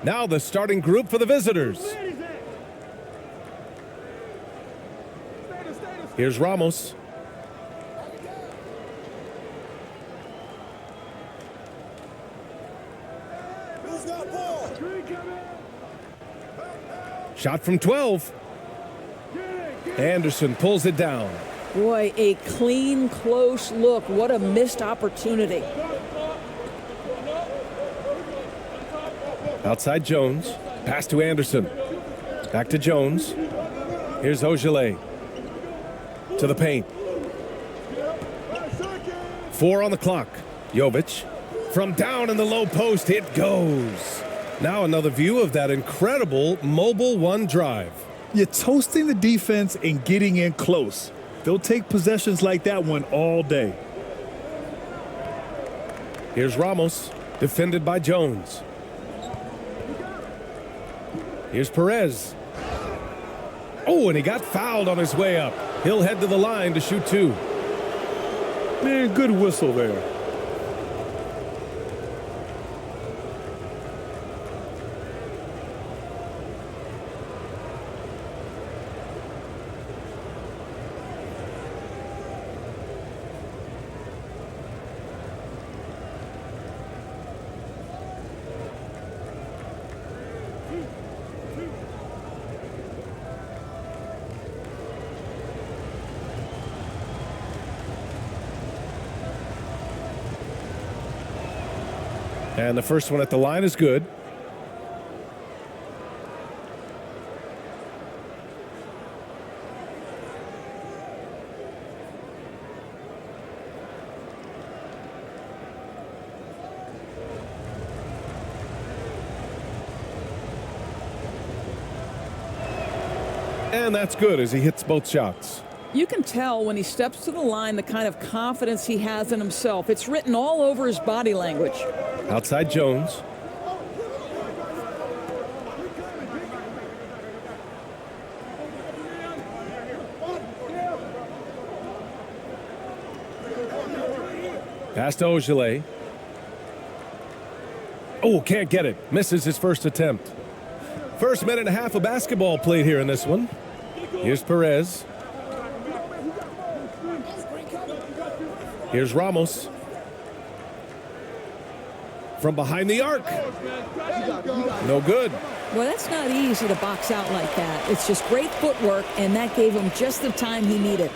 Now the starting group for the visitors. Here's Ramos. Shot from 12. Anderson pulls it down. Boy, a clean, close look. What a missed opportunity. Outside Jones. Pass to Anderson. Back to Jones. Here's Ogilvy. To the paint. 4 on the clock. Jovic. From down in the low post, it goes. Now another view of that incredible mobile one drive. You're toasting the defense and getting in close. They'll take possessions like that one all day. Here's Ramos, defended by Jones. Here's Perez. Oh, and he got fouled on his way up. He'll head to the line to shoot 2. Man, good whistle there. And the first one at the line is good. And that's good as he hits both shots. You can tell when he steps to the line the kind of confidence he has in himself. It's written all over his body language. Outside Jones. Pass to Ogilvy. Oh, can't get it. Misses his first attempt. First minute and a half of basketball played here in this one. Here's Perez. Here's Ramos. From behind the arc. No good. Well, that's not easy to box out like that. It's just great footwork, and that gave him just the time he needed.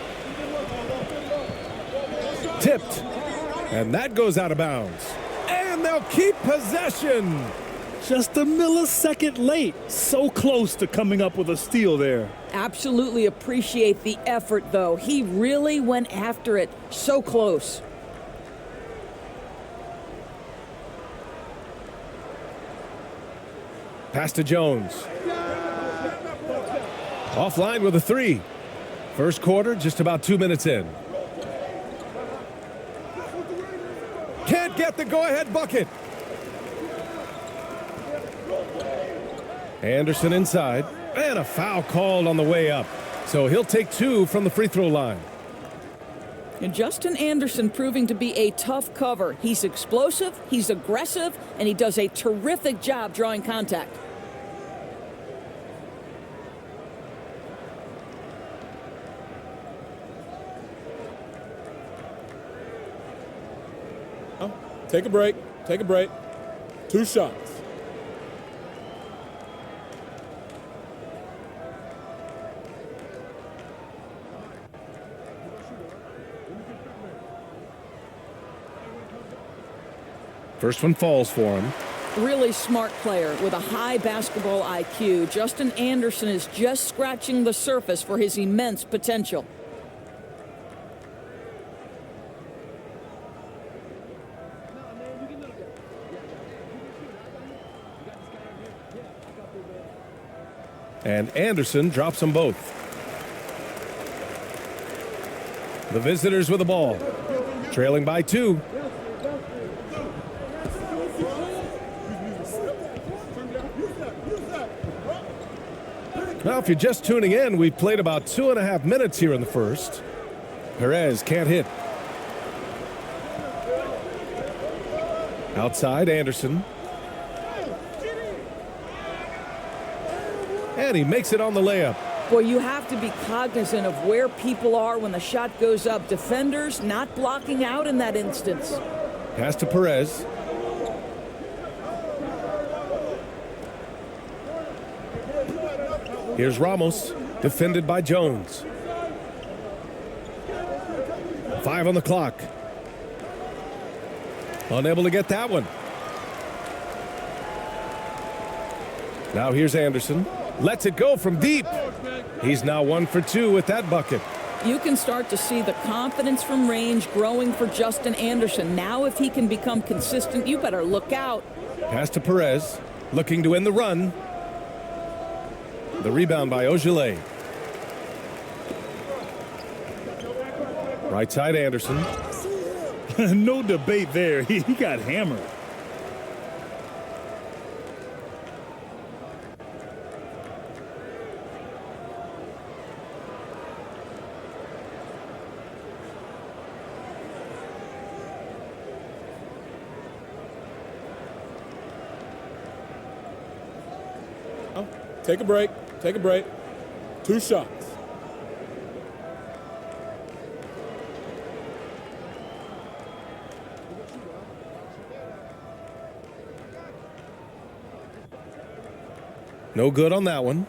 Tipped. And that goes out of bounds. And they'll keep possession. Just a millisecond late. So close to coming up with a steal there. Absolutely appreciate the effort, though. He really went after it. So close. Pass to Jones. Offline with a 3. First quarter, just about 2 minutes in. Can't get the go-ahead bucket. Anderson inside. And a foul called on the way up. So he'll take 2 from the free throw line. And Justin Anderson proving to be a tough cover. He's explosive, he's aggressive, and he does a terrific job drawing contact. Take a break. Take a break. 2 shots. First one falls for him. Really smart player with a high basketball IQ. Justin Anderson is just scratching the surface for his immense potential. And Anderson drops them both. The visitors with the ball. Trailing by 2. Now, if you're just tuning in, we've played about 2.5 minutes here in the first. Perez can't hit. Outside, Anderson. And he makes it on the layup. Boy, you have to be cognizant of where people are when the shot goes up. Defenders not blocking out in that instance. Pass to Perez. Here's Ramos, defended by Jones. 5 on the clock. Unable to get that one. Now here's Anderson. Lets it go from deep. He's now 1 for 2 with that bucket. You can start to see the confidence from range growing for Justin Anderson. Now if he can become consistent, you better look out. Pass to Perez, looking to end the run. The rebound by Ogilvy. Right side Anderson. No debate there. He got hammered. Take a break. Take a break. 2 shots. No good on that one.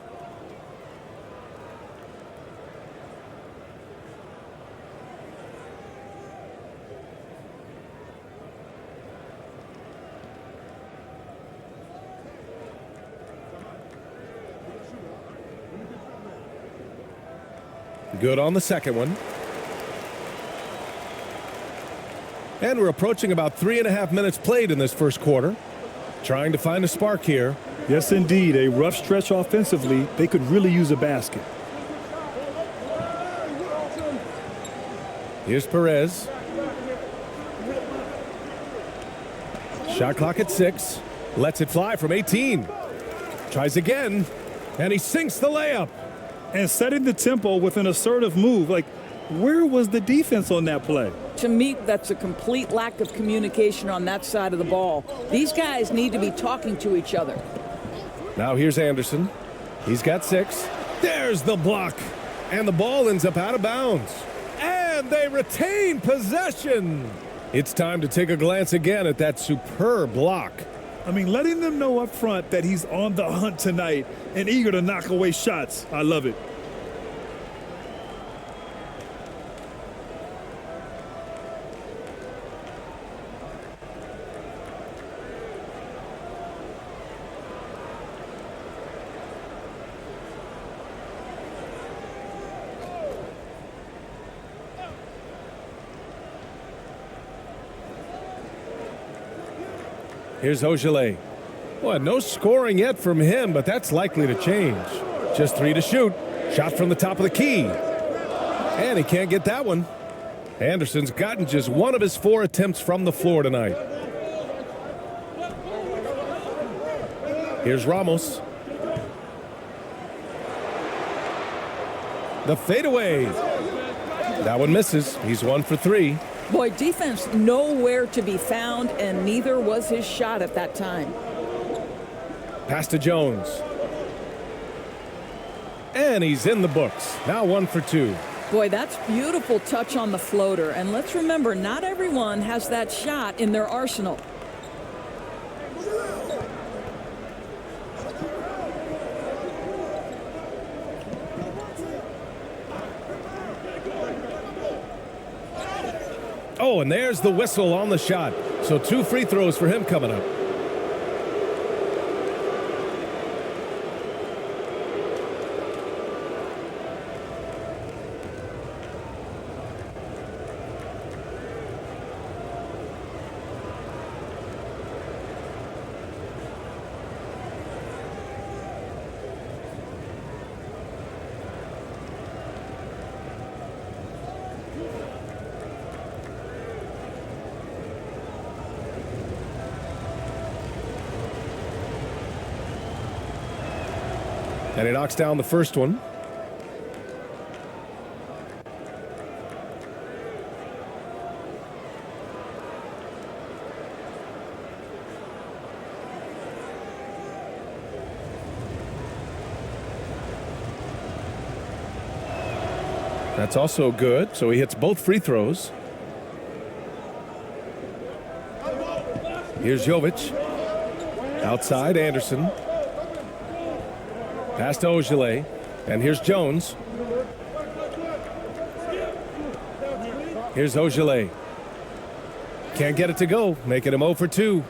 Good on the second one. And we're approaching about 3.5 minutes played in this first quarter. Trying to find a spark here. Yes, indeed. A rough stretch offensively. They could really use a basket. Here's Perez. Shot clock at 6. Lets it fly from 18. Tries again. And he sinks the layup. And setting the tempo with an assertive move. Like, where was the defense on that play? To me, that's a complete lack of communication on that side of the ball. These guys need to be talking to each other. Now here's Anderson. He's got 6. There's the block. And the ball ends up out of bounds. And they retain possession. It's time to take a glance again at that superb block. I mean, letting them know up front that he's on the hunt tonight and eager to knock away shots. I love it. Here's Ogilvy. Well, no scoring yet from him, but that's likely to change. Just 3 to shoot. Shot from the top of the key. And he can't get that one. Anderson's gotten just 1 of his 4 attempts from the floor tonight. Here's Ramos. The fadeaway. That one misses. He's 1 for 3. Boy, defense nowhere to be found, and neither was his shot at that time. Pass to Jones. And he's in the books. Now 1 for 2. Boy, that's beautiful touch on the floater. And let's remember, not everyone has that shot in their arsenal. Oh, and there's the whistle on the shot. So 2 free throws for him coming up. And he knocks down the first one. That's also good, so he hits both free throws. Here's Jovic. Outside, Anderson. Pass to Ogilvy. And here's Jones. Here's Ogilvy. Can't get it to go, making him 0 for 2.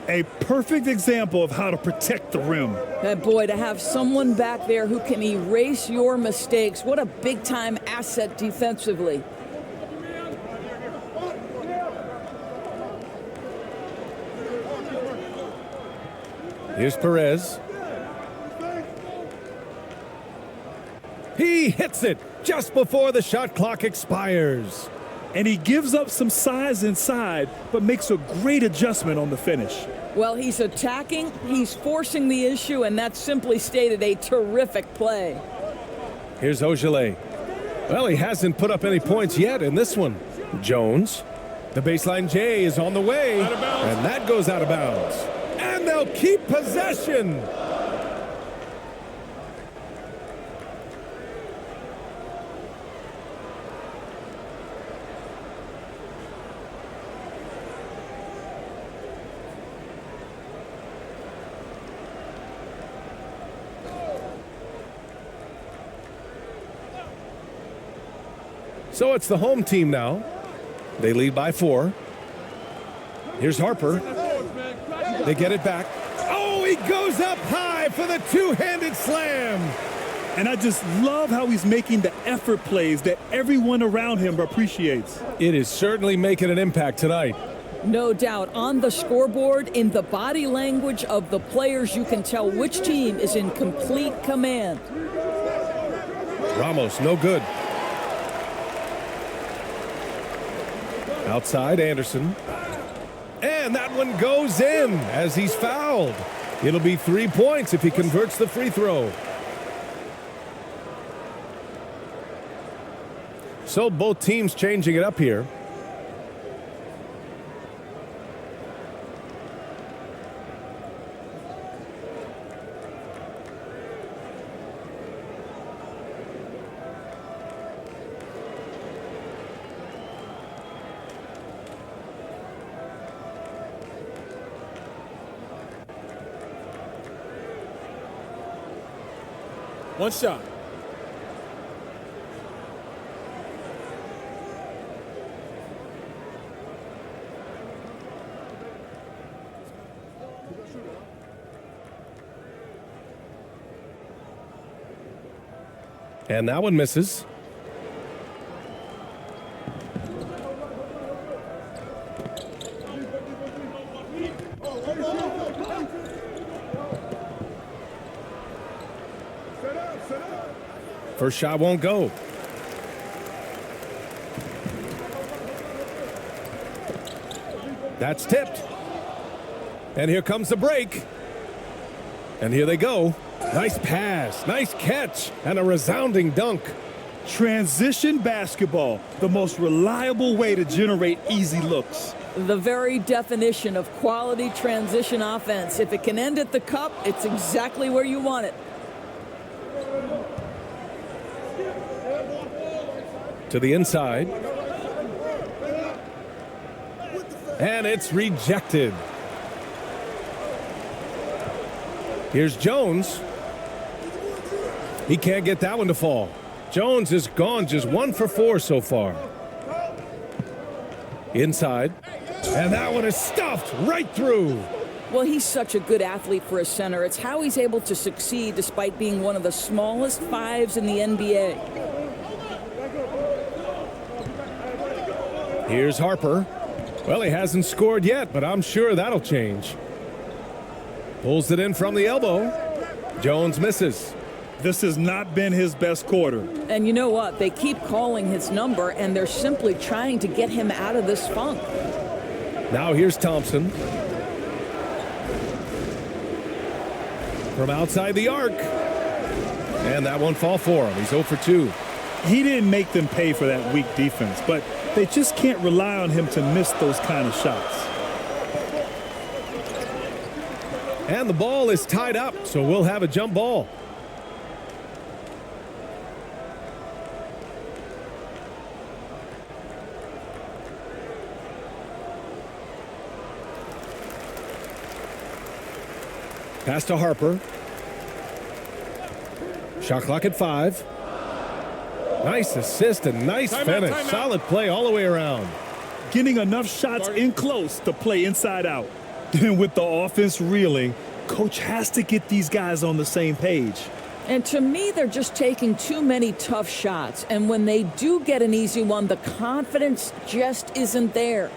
A perfect example of how to protect the rim. That boy, to have someone back there who can erase your mistakes, what a big-time asset defensively. Here's Perez. He hits it just before the shot clock expires. And he gives up some size inside, but makes a great adjustment on the finish. Well, he's attacking, he's forcing the issue, and that's simply stated a terrific play. Here's Ogilvy. Well, he hasn't put up any points yet in this one. Jones. The baseline J is on the way, and that goes out of bounds. And they'll keep possession. So it's the home team now. They lead by 4. Here's Harper. They get it back. Oh, he goes up high for the two-handed slam. And I just love how he's making the effort plays that everyone around him appreciates. It is certainly making an impact tonight. No doubt. On the scoreboard, in the body language of the players, you can tell which team is in complete command. Ramos, no good. Outside, Anderson. And that one goes in as he's fouled. It'll be 3 points if he converts the free throw. So both teams changing it up here. One shot. And that one misses. First shot won't go. That's tipped. And here comes the break. And here they go. Nice pass, nice catch, and a resounding dunk. Transition basketball, the most reliable way to generate easy looks. The very definition of quality transition offense. If it can end at the cup, it's exactly where you want it. To the inside. And it's rejected. Here's Jones. He can't get that one to fall. Jones is gone, just 1 for 4 so far. Inside. And that one is stuffed right through. Well, he's such a good athlete for a center. It's how he's able to succeed despite being one of the smallest fives in the NBA. Here's Harper. Well, he hasn't scored yet, but I'm sure that'll change. Pulls it in from the elbow. Jones misses. This has not been his best quarter. And you know what? They keep calling his number, and they're simply trying to get him out of this funk. Now here's Thompson. From outside the arc. And that won't fall for him. He's 0 for 2. He didn't make them pay for that weak defense, but they just can't rely on him to miss those kind of shots. And the ball is tied up, so we'll have a jump ball. Pass to Harper. Shot clock at 5. Nice assist and nice finish. Solid play all the way around. Getting enough shots in close to play inside out. And with the offense reeling, coach has to get these guys on the same page. And to me, they're just taking too many tough shots. And when they do get an easy one, the confidence just isn't there.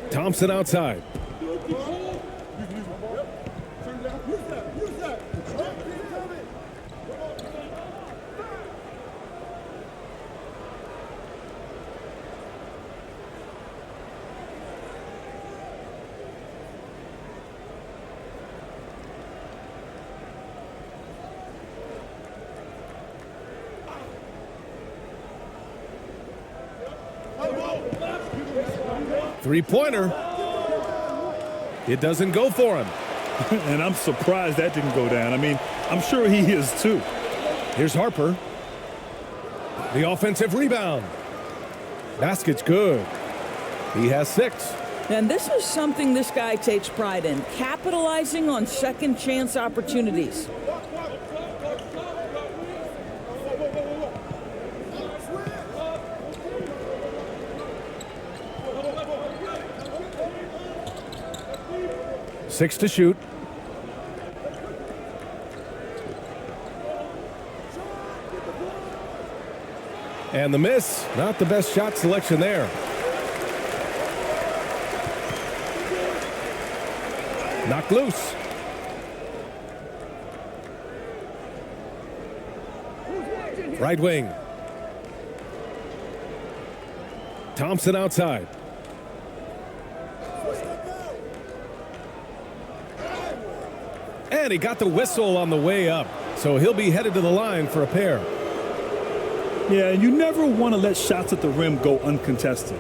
Thompson outside. Three-pointer. It doesn't go for him. And I'm surprised that didn't go down. I mean, I'm sure he is too. Here's Harper. The offensive rebound. Basket's good. He has 6. And this is something this guy takes pride in, capitalizing on second chance opportunities. Six to shoot. And the miss. Not the best shot selection there. Knocked loose. Right wing. Thompson outside. And he got the whistle on the way up. So he'll be headed to the line for a pair. Yeah, and you never want to let shots at the rim go uncontested.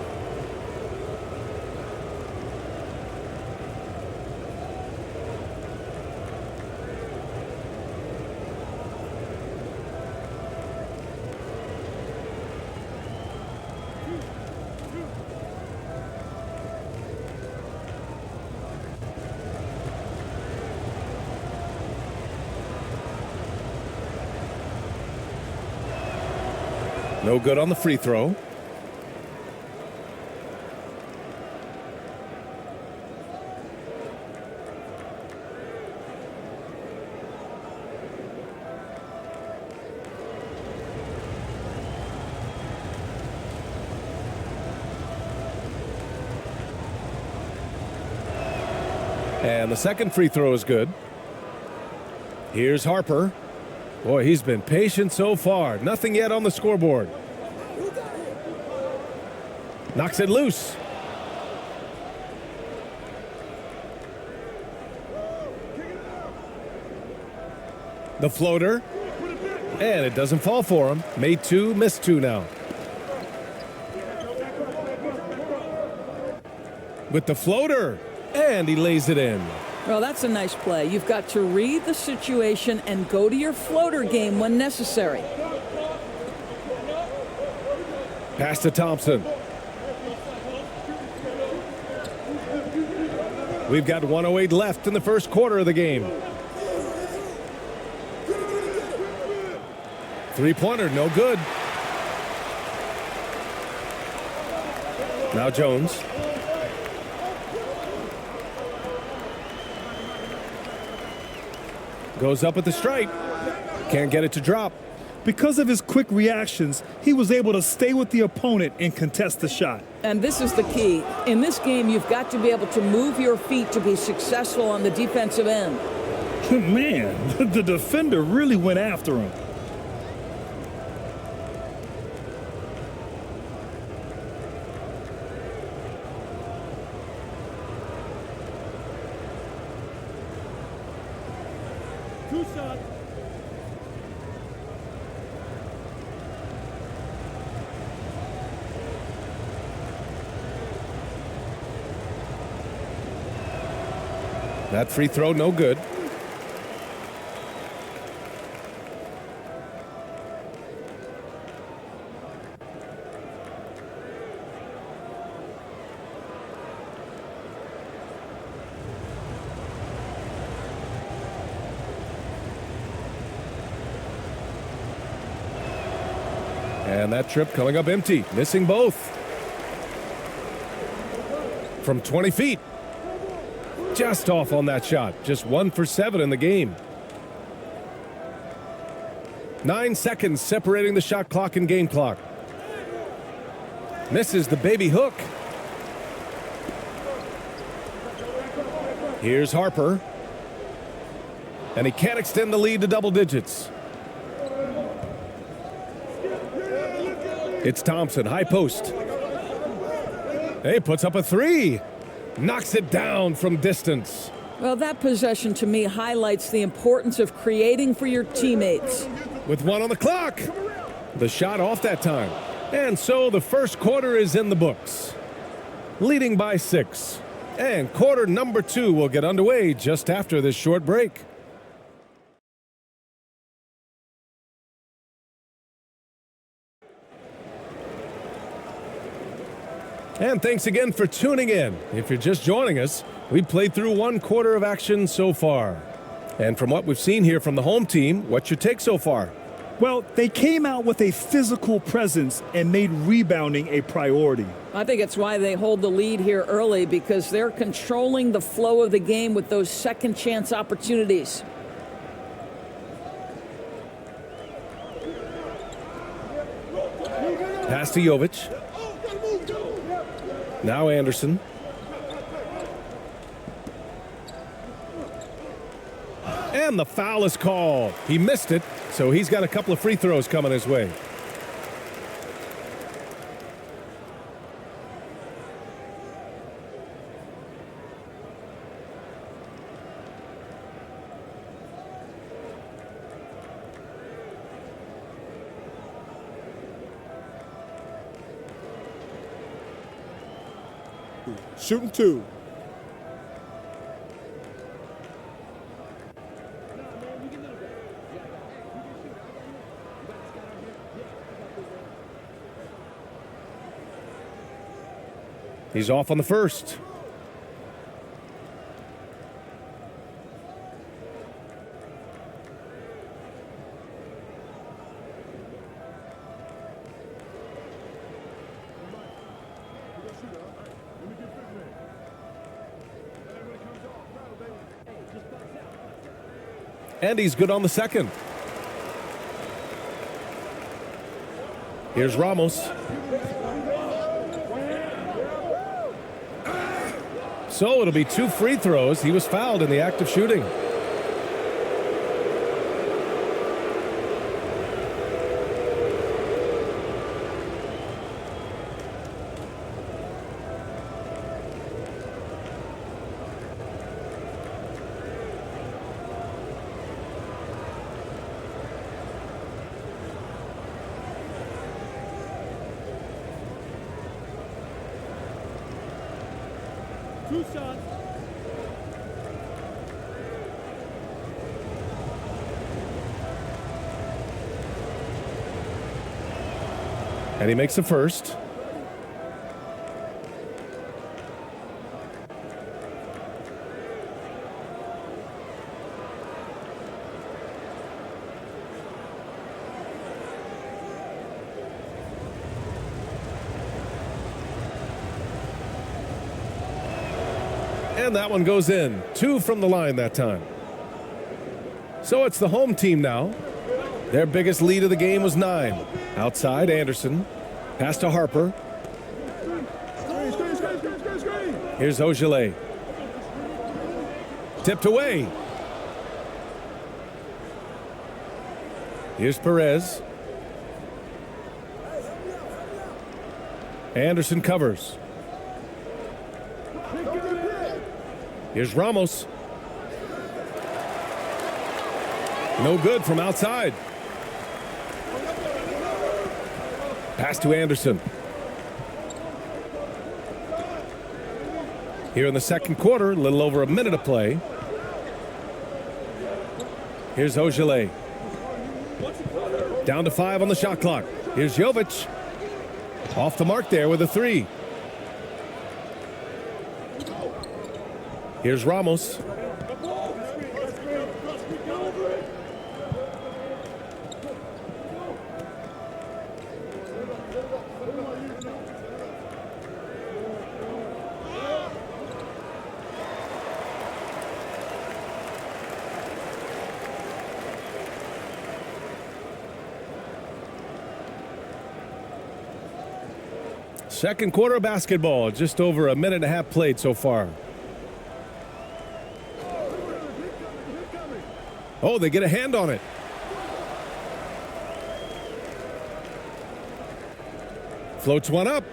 No good on the free throw. And the second free throw is good. Here's Harper. Boy, he's been patient so far. Nothing yet on the scoreboard. Knocks it loose. The floater. And it doesn't fall for him. Made 2, missed 2 now. With the floater. And he lays it in. Well, that's a nice play. You've got to read the situation and go to your floater game when necessary. Pass to Thompson. We've got 1:08 left in the first quarter of the game. Three-pointer, no good. Now Jones. Goes up at the stripe. Can't get it to drop. Because of his quick reactions, he was able to stay with the opponent and contest the shot. And this is the key. In this game, you've got to be able to move your feet to be successful on the defensive end. Man, the defender really went after him. Two shots. That free throw, no good. And that trip coming up empty, missing both. From 20 feet. Just off on that shot. Just 1 for 7 in the game. 9 seconds separating the shot clock and game clock. Misses the baby hook. Here's Harper. And he can't extend the lead to double digits. It's Thompson, high post. Hey, puts up a three. Knocks it down from distance. Well, that possession to me highlights the importance of creating for your teammates. With 1 on the clock. The shot off that time. And so the first quarter is in the books. Leading by 6. And quarter number 2 will get underway just after this short break. And thanks again for tuning in. If you're just joining us, we've played through 1 quarter of action so far. And from what we've seen here from the home team, what's your take so far? Well, they came out with a physical presence and made rebounding a priority. I think it's why they hold the lead here early, because they're controlling the flow of the game with those second chance opportunities. Pass to Jovic. Now Anderson. And the foul is called. He missed it, so he's got a couple of free throws coming his way. Shooting 2. He's off on the first. And he's good on the second. Here's Ramos. So it'll be 2 free throws. He was fouled in the act of shooting. Two shots. And he makes the first. And that one goes in. 2 from the line that time. So it's the home team now. Their biggest lead of the game was 9. Outside, Anderson. Pass to Harper. Here's Ogilvy. Tipped away. Here's Perez. Anderson covers. Here's Ramos. No good from outside. Pass to Anderson. Here in the second quarter, a little over a minute of play. Here's Ogilvy. Down to 5 on the shot clock. Here's Jovic. Off the mark there with a 3. Here's Ramos. Second quarter of basketball, just over a minute and a half played so far. Oh, they get a hand on it. Floats one up.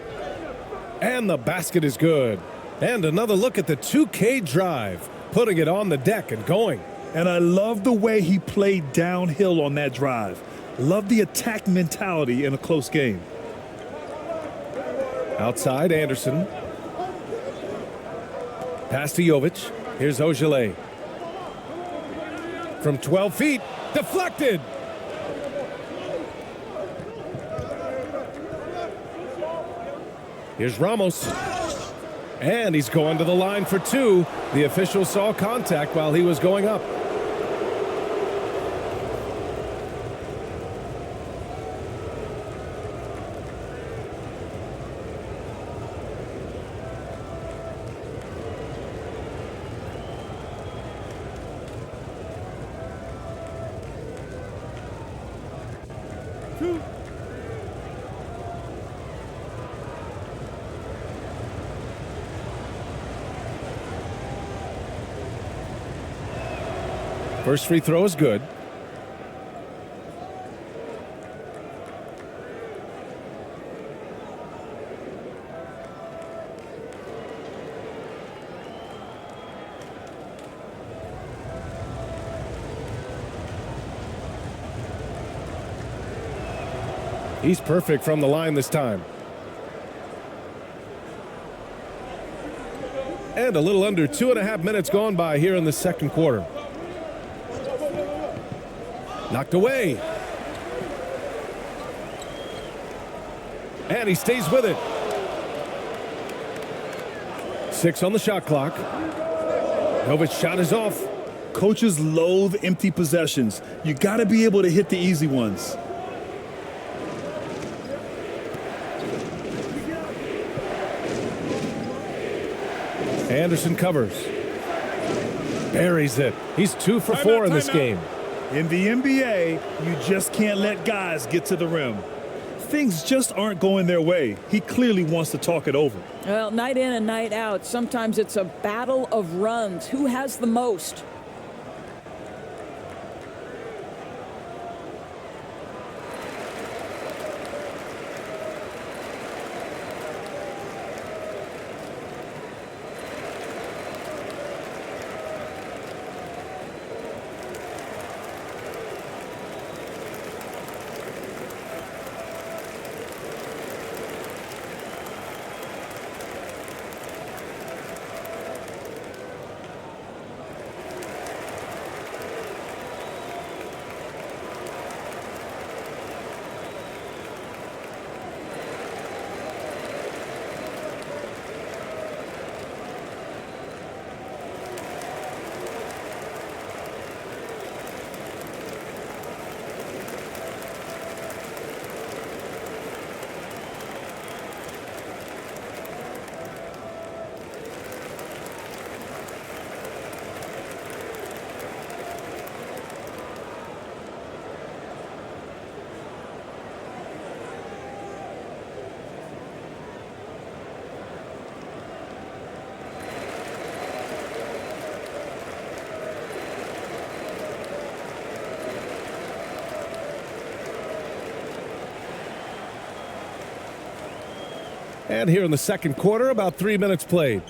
And the basket is good. And another look at the 2K drive, putting it on the deck and going. And I love the way he played downhill on that drive. Love the attack mentality in a close game. Outside, Anderson. Pass to Jovic. Here's Ogilvy. From 12 feet, deflected. Here's Ramos. And he's going to the line for 2. The official saw contact while he was going up. First free throw is good. He's perfect from the line this time. And a little under 2.5 minutes gone by here in the second quarter. Knocked away. And he stays with it. 6 on the shot clock. Novic's shot is off. Coaches loathe empty possessions. You got to be able to hit the easy ones. Anderson covers. Buries it. He's 2 for 4 in this game. In the NBA, you just can't let guys get to the rim. Things just aren't going their way. He clearly wants to talk it over. Well, night in and night out, sometimes it's a battle of runs. Who has the most? And here in the second quarter, about 3 minutes played.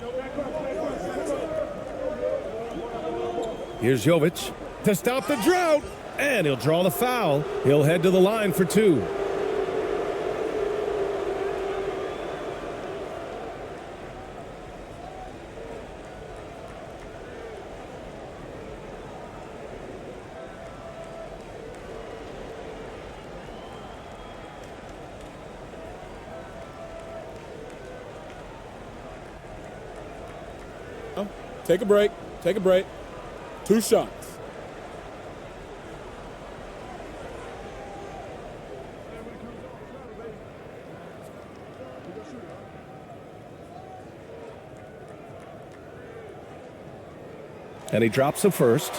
Here's Jovic to stop the drought, and he'll draw the foul. He'll head to the line for two. Take a break. Take a break. 2 shots. And he drops the first.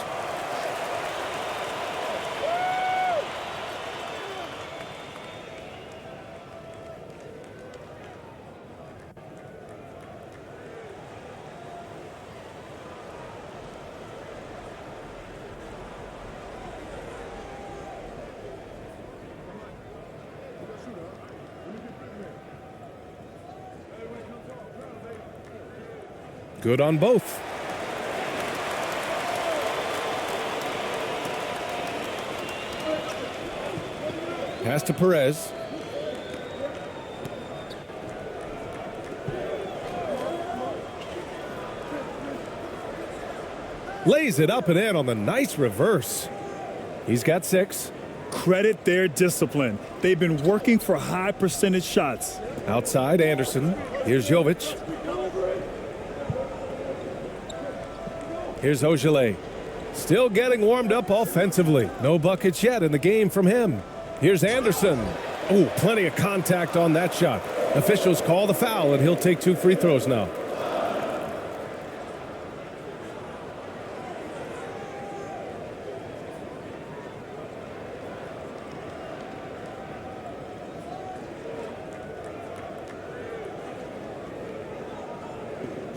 Good on both. Pass to Perez. Lays it up and in on the nice reverse. He's got 6. Credit their discipline. They've been working for high percentage shots. Outside, Anderson. Here's Jovic. Here's Ogilvy. Still getting warmed up offensively. No buckets yet in the game from him. Here's Anderson. Oh, plenty of contact on that shot. Officials call the foul, and he'll take 2 free throws now.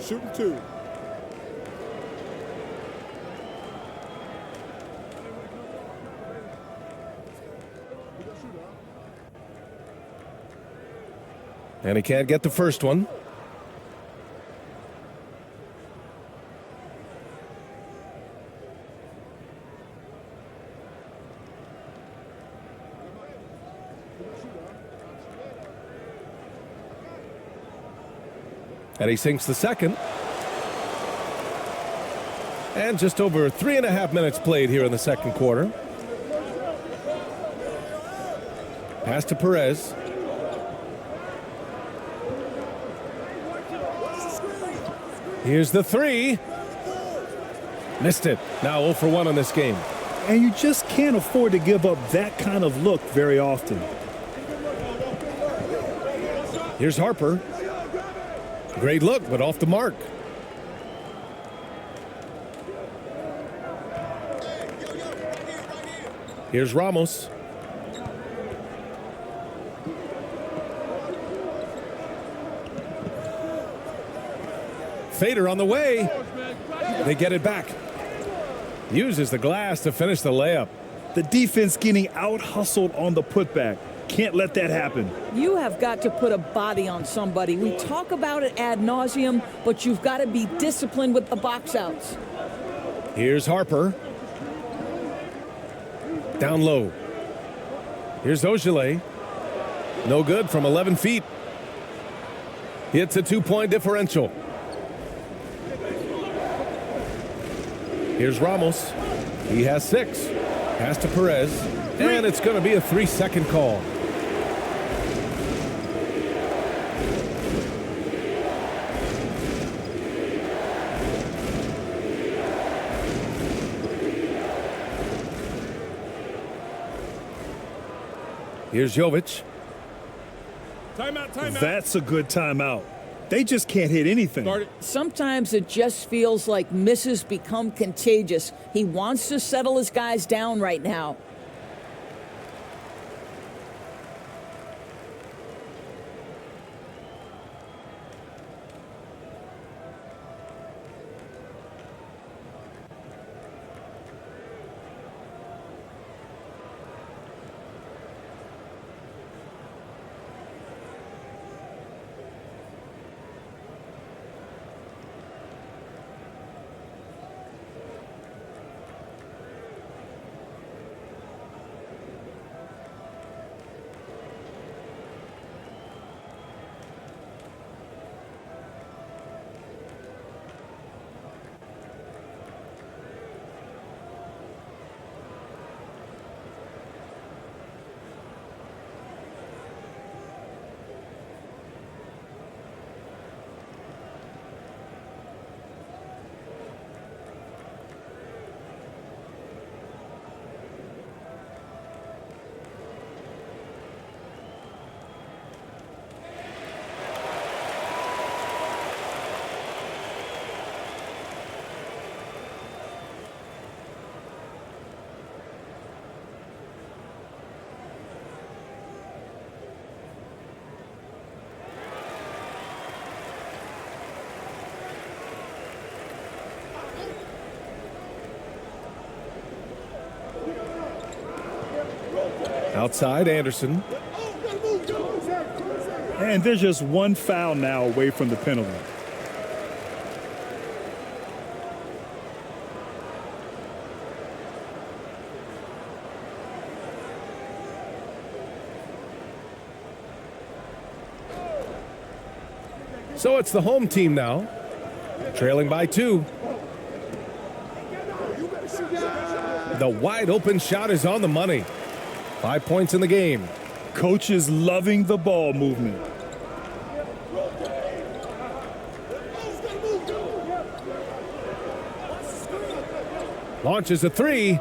Shooting 2. And he can't get the first one. And he sinks the second. And just over 3.5 minutes played here in the second quarter. Pass to Perez. Here's the 3. Missed it. Now 0 for 1 on this game. And you just can't afford to give up that kind of look very often. Here's Harper. Great look, but off the mark. Here's Ramos. Fader on the way. They get it back. Uses the glass to finish the layup. The defense getting out-hustled on the putback. Can't let that happen. You have got to put a body on somebody. We talk about it ad nauseum, but you've got to be disciplined with the box outs. Here's Harper. Down low. Here's Ogilvy. No good from 11 feet. Hits a 2-point differential. Here's Ramos. He has 6. Pass to Perez. And it's going to be a 3-second call. Here's Jovic. Timeout, timeout. That's a good timeout. They just can't hit anything. Sometimes it just feels like misses become contagious. He wants to settle his guys down right now. Outside Anderson. And there's just one foul now away from the penalty. So it's the home team now, trailing by 2. The wide open shot is on the money. 5 points in the game. Coach is loving the ball movement. Launches a 3.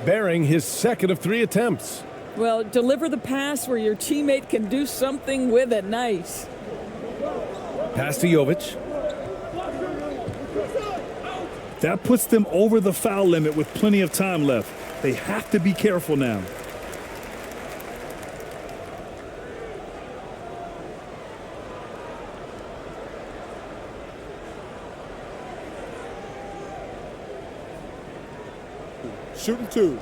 Bearing his second of 3 attempts. Well, deliver the pass where your teammate can do something with it. Nice. Pass to Jovic. That puts them over the foul limit with plenty of time left. They have to be careful now. Shooting 2.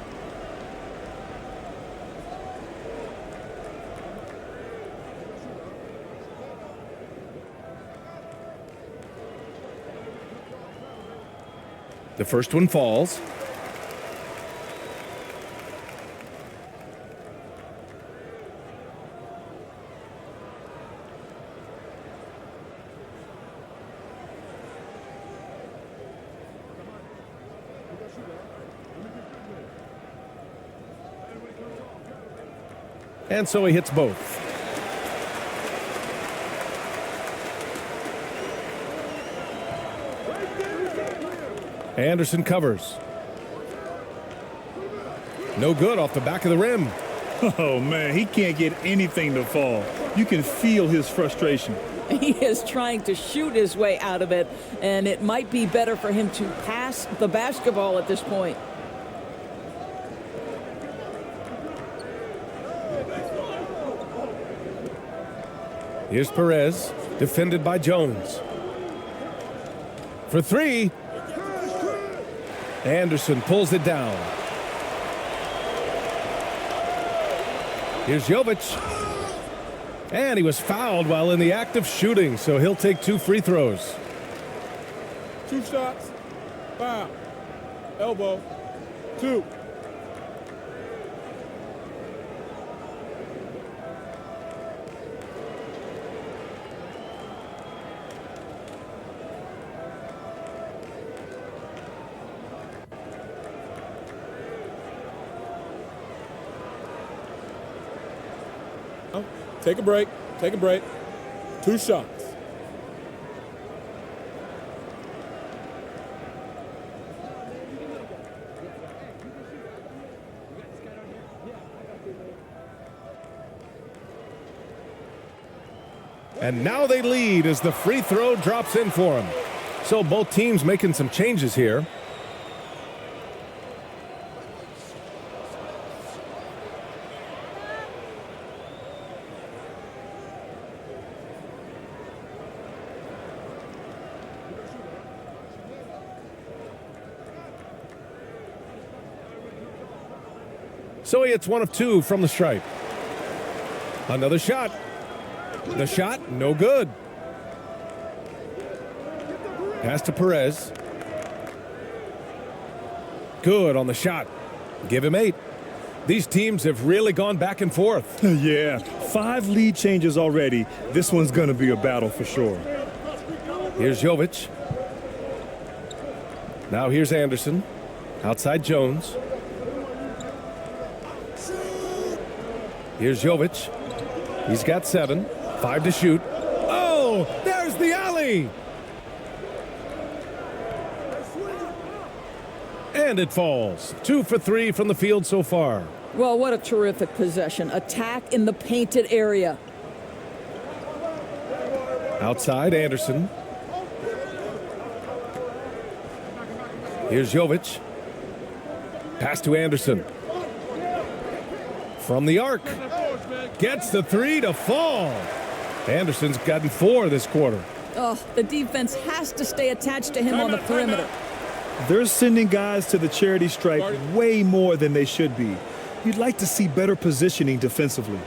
The first one falls. And so he hits both. Anderson covers. No good off the back of the rim. Oh, man, he can't get anything to fall. You can feel his frustration. He is trying to shoot his way out of it, and it might be better for him to pass the basketball at this point. Here's Perez, defended by Jones. For 3. Anderson pulls it down. Here's Jovic. And he was fouled while in the act of shooting, so he'll take 2 free throws. 2 shots. Foul. Elbow. 2. Take a break. Take a break. 2 shots. And now they lead as the free throw drops in for him. So both teams making some changes here. So he hits 1 of 2 from the stripe. Another shot. The shot, no good. Pass to Perez. Good on the shot. Give him 8. These teams have really gone back and forth. Yeah, 5 lead changes already. This one's going to be a battle for sure. Here's Jovic. Now here's Anderson. Outside Jones. Here's Jovic. He's got 7. 5 to shoot. Oh, there's the alley. And it falls. 2 for 3 from the field so far. Well, what a terrific possession. Attack in the painted area. Outside Anderson. Here's Jovic. Pass to Anderson. From the arc. Gets the 3 to fall. Anderson's gotten 4 this quarter. Oh, the defense has to stay attached to him on the perimeter. They're sending guys to the charity stripe way more than they should be. You'd like to see better positioning defensively.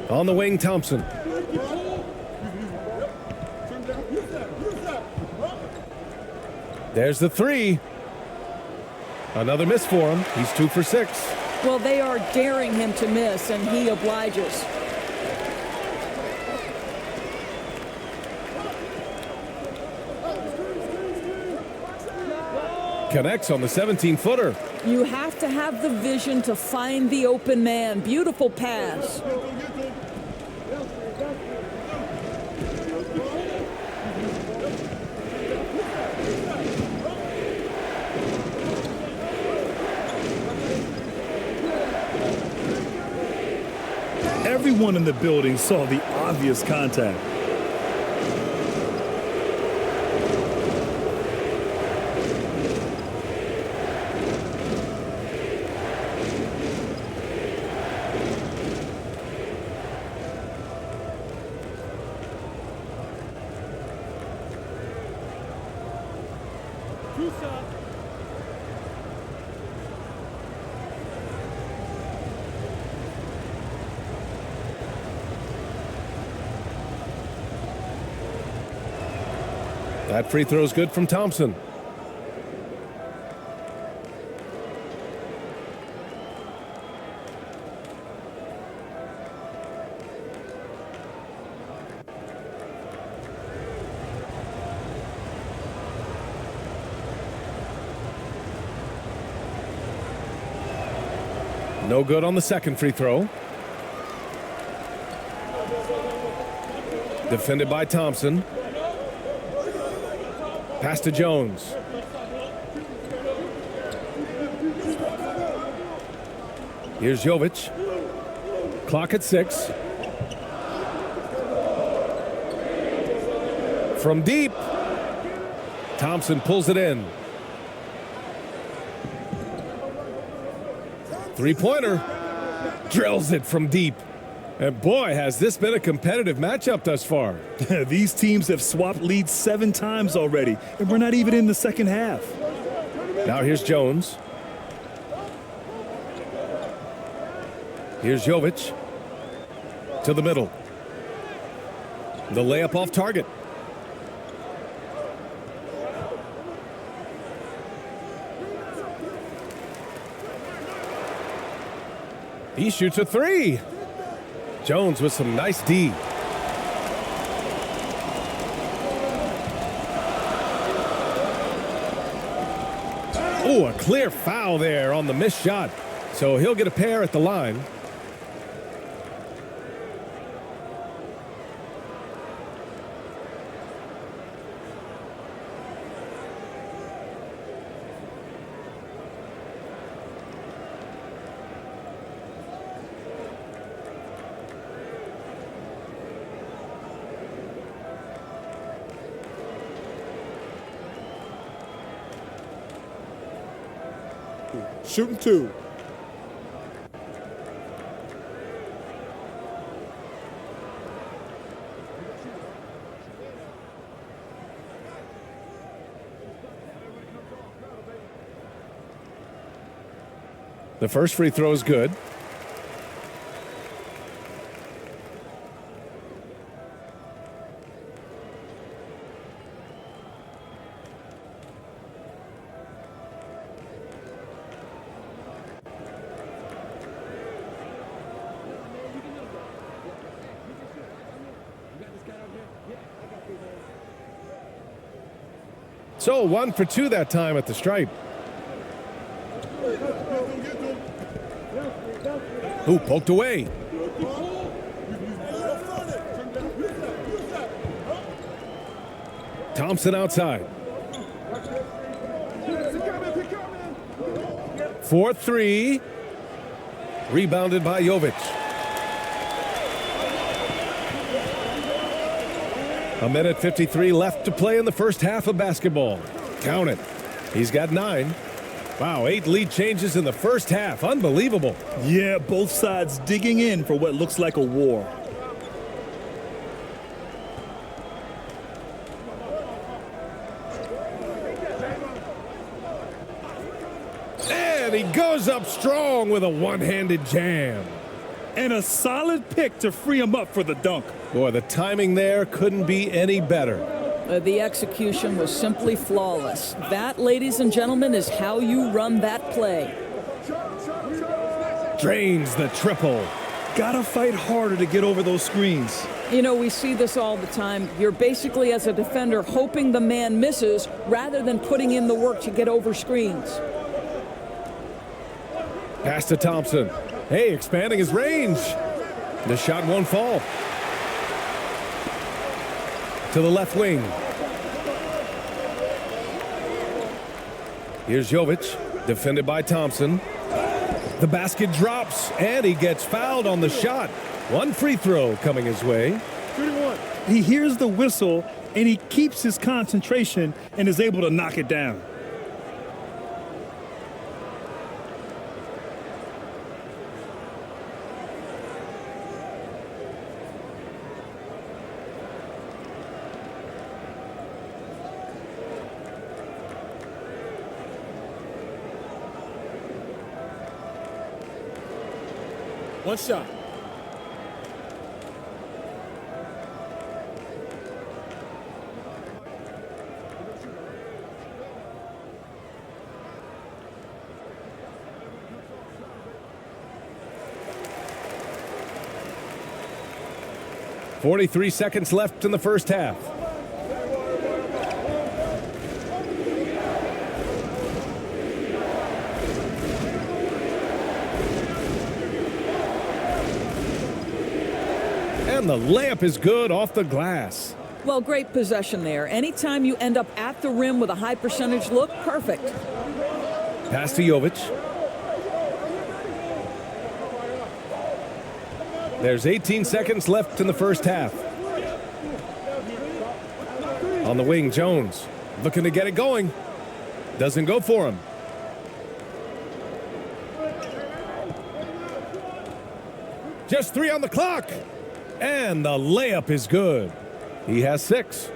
On the wing, Thompson. There's the three. Another miss for him. He's 2 for 6. Well, they are daring him to miss, and he obliges. Connects on the 17-footer. You have to have the vision to find the open man. Beautiful pass. Everyone in the building saw the obvious contact. That free throw is good from Thompson. No good on the second free throw. Defended by Thompson. Pass to Jones. Here's Jovic. Clock at 6. From deep. Thompson pulls it in. Three-pointer. Drills it from deep. And boy, has this been a competitive matchup thus far. These teams have swapped leads 7 times already, and we're not even in the second half. Now here's Jones. Here's Jovic. To the middle. The layup off target. He shoots a three. Jones with some nice D. Oh, a clear foul there on the missed shot. So he'll get a pair at the line. Shooting 2. The first free throw is good. So 1 for 2 that time at the stripe. Ooh, poked away. Thompson outside. 4-3. Rebounded by Jovic. A minute 53 left to play in the first half of basketball. Count it. He's got 9. Wow, 8 lead changes in the first half. Unbelievable. Yeah, both sides digging in for what looks like a war. And he goes up strong with a one-handed jam. And a solid pick to free him up for the dunk. Boy, the timing there couldn't be any better. The execution was simply flawless. That, ladies and gentlemen, is how you run that play. Drains the triple. Gotta fight harder to get over those screens. You know, we see this all the time. You're basically, as a defender, hoping the man misses rather than putting in the work to get over screens. Pass to Thompson. Hey, expanding his range. The shot won't fall. To the left wing. Here's Jovic, defended by Thompson. The basket drops, and he gets fouled on the shot. 1 free throw coming his way. He hears the whistle, and he keeps his concentration and is able to knock it down. One shot. .43 seconds left in the first half. And the layup is good off the glass. Well, great possession there. Anytime you end up at the rim with a high percentage look, perfect. Pass to Jovic. There's 18 seconds left in the first half. On the wing, Jones looking to get it going. Doesn't go for him. Just 3 on the clock. And the layup is good. He has 6.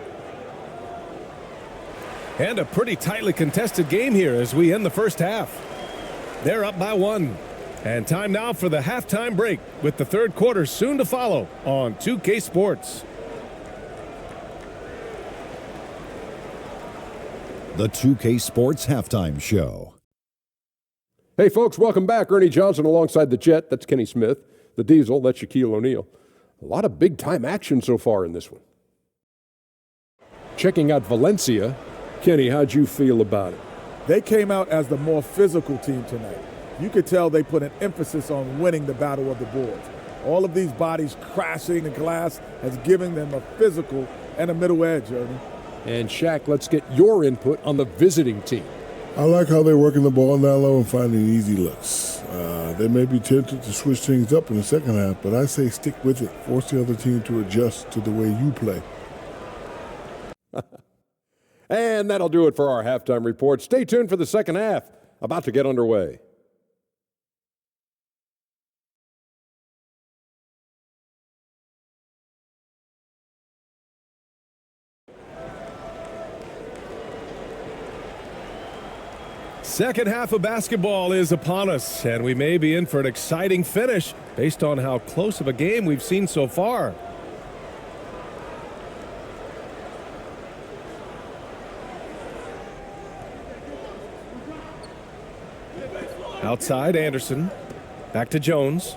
And a pretty tightly contested game here as we end the first half. They're up by 1. And time now for the halftime break with the third quarter soon to follow on 2K Sports. The 2K Sports Halftime Show. Hey, folks, welcome back. Ernie Johnson alongside the Jet. That's Kenny Smith. The Diesel, that's Shaquille O'Neal. A lot of big-time action so far in this one. Checking out Valencia. Kenny, how'd you feel about it? They came out as the more physical team tonight. You could tell they put an emphasis on winning the battle of the boards. All of these bodies crashing the glass has given them a physical and a middle edge, Ernie. And Shaq, let's get your input on the visiting team. I like how they're working the ball down low and finding easy looks. They may be tempted to switch things up in the second half, but I say stick with it. Force the other team to adjust to the way you play. And that'll do it for our halftime report. Stay tuned for the second half, about to get underway. Second half of basketball is upon us, and we may be in for an exciting finish based on how close of a game we've seen so far. Outside, Anderson. Back to Jones.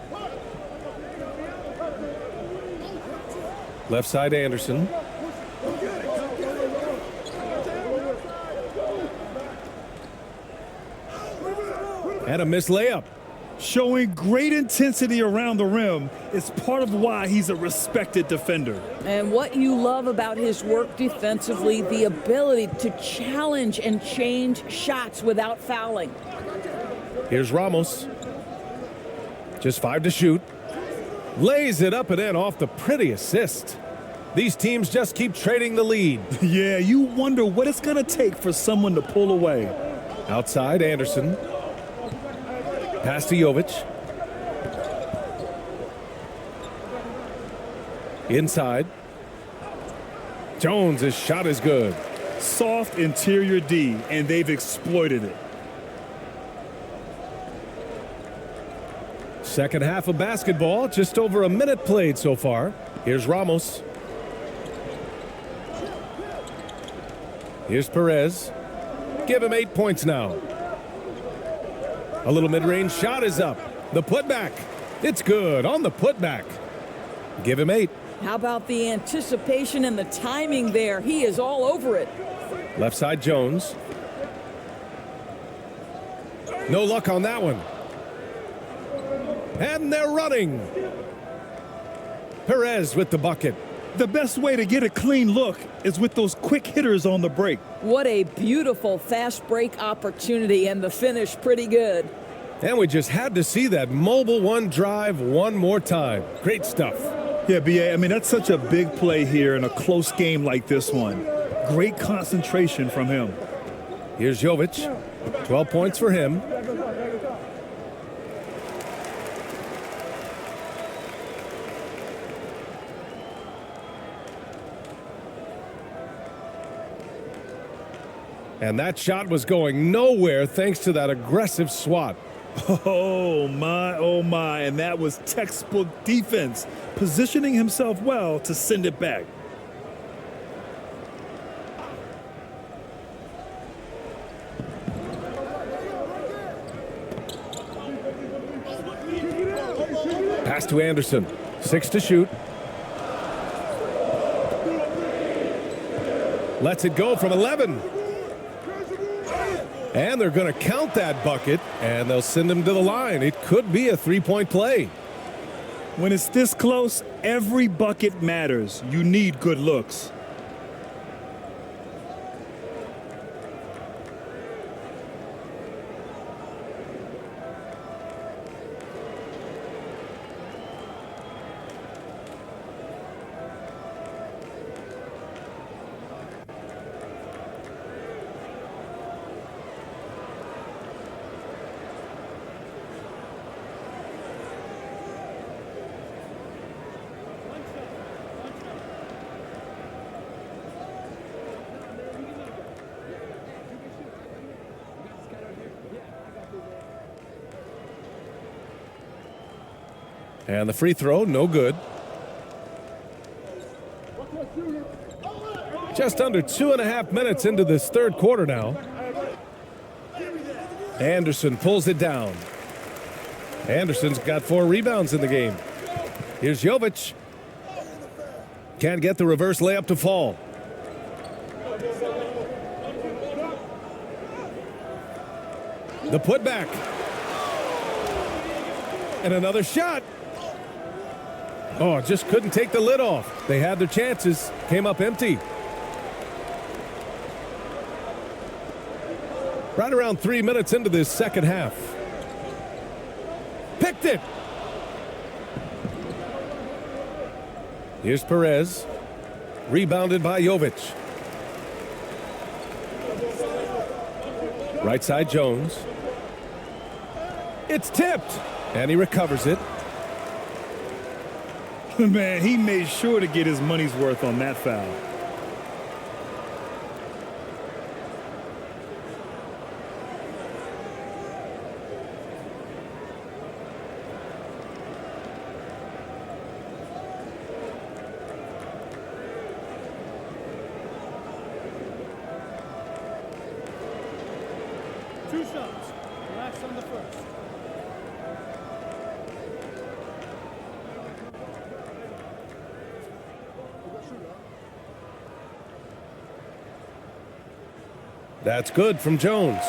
Left side, Anderson. And a missed layup. Showing great intensity around the rim is part of why he's a respected defender. And what you love about his work defensively, the ability to challenge and change shots without fouling. Here's Ramos. Just 5 to shoot. Lays it up and in off the pretty assist. These teams just keep trading the lead. Yeah, you wonder what it's going to take for someone to pull away. Outside, Anderson. Pass to Jovic. Inside. Jones' shot is good. Soft interior D, and they've exploited it. Second half of basketball, just over a minute played so far. Here's Ramos. Here's Perez. Give him 8 points now. A little mid-range shot is up. The putback. It's good on the putback. Give him 8. How about the anticipation and the timing there? He is all over it. Left side, Jones. No luck on that one. And they're running. Perez with the bucket. The best way to get a clean look is with those quick hitters on the break. What a beautiful fast break opportunity, and the finish pretty good. And we just had to see that mobile one drive one more time. Great stuff. Yeah, B.A., I mean, that's such a big play here in a close game like this one. Great concentration from him. Here's Jovic. 12 points for him. And that shot was going nowhere thanks to that aggressive swat. Oh, my. And that was textbook defense, positioning himself well to send it back. Pass to Anderson. 6 to shoot. Lets it go from 11. And they're going to count that bucket, and they'll send him to the line. It could be a three-point play. When it's this close, every bucket matters. You need good looks. And the free throw, no good. Just under 2.5 minutes into this third quarter now. Anderson pulls it down. Anderson's got 4 rebounds in the game. Here's Jovic. Can't get the reverse layup to fall. The putback. And another shot. Oh, just couldn't take the lid off. They had their chances. Came up empty. Right around 3 minutes into this second half. Picked it. Here's Perez. Rebounded by Jovic. Right side, Jones. It's tipped. And he recovers it. Man, he made sure to get his money's worth on that foul. subs. Relax on the first. That's good from Jones.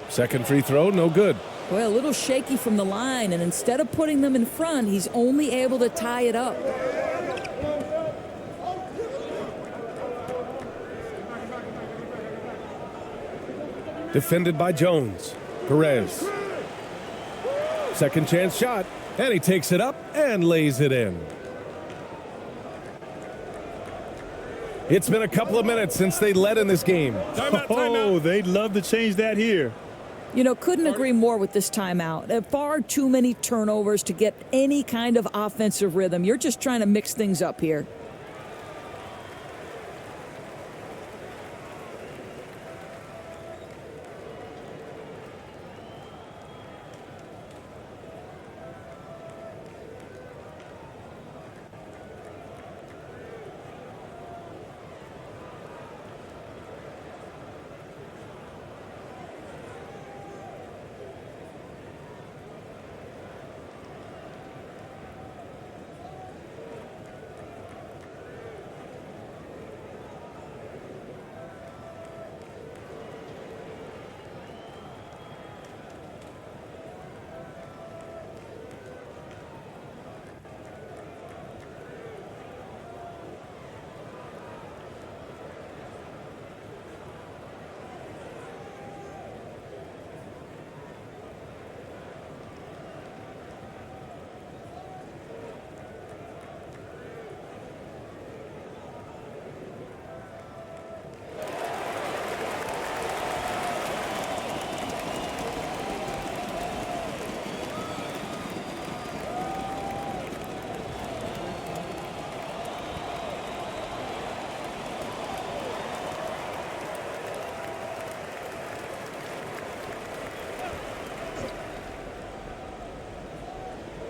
Second free throw, no good. Well, a little shaky from the line, and instead of putting them in front, he's only able to tie it up. Defended by Jones. Perez. Second chance shot, and he takes it up and lays it in. It's been a couple of minutes since they led in this game. Timeout, Oh, timeout. they'd love to change that here. You know, couldn't agree more with this timeout. Far too many turnovers to get any kind of offensive rhythm. You're just trying to mix things up here.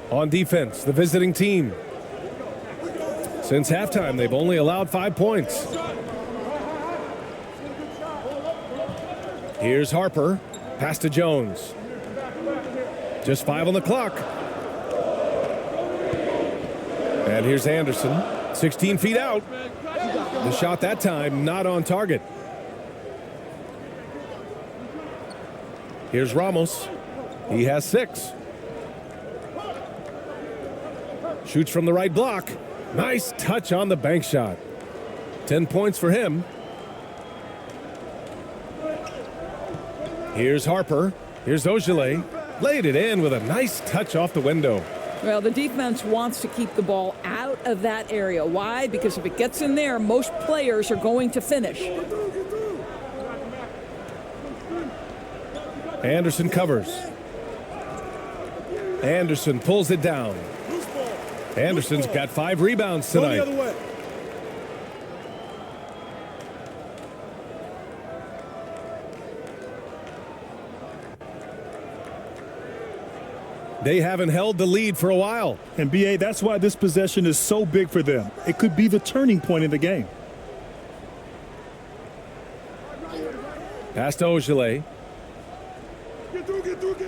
On defense, the visiting team. Since halftime, they've only allowed 5 points. Here's Harper. Pass to Jones. Just 5 on the clock. And here's Anderson. 16 feet out. The shot that time not on target. Here's Ramos. He has 6. Shoots from the right block. Nice touch on the bank shot. 10 points for him. Here's Harper. Here's Ogilvy. Laid it in with a nice touch off the window. Well, the defense wants to keep the ball out of that area. Why? Because if it gets in there, most players are going to finish. Anderson covers. Anderson pulls it down. Anderson's got 5 rebounds Go the tonight. other way. They haven't held the lead for a while. And BA, that's why this possession is so big for them. It could be the turning point in the game. Pass to Ogilvy. Get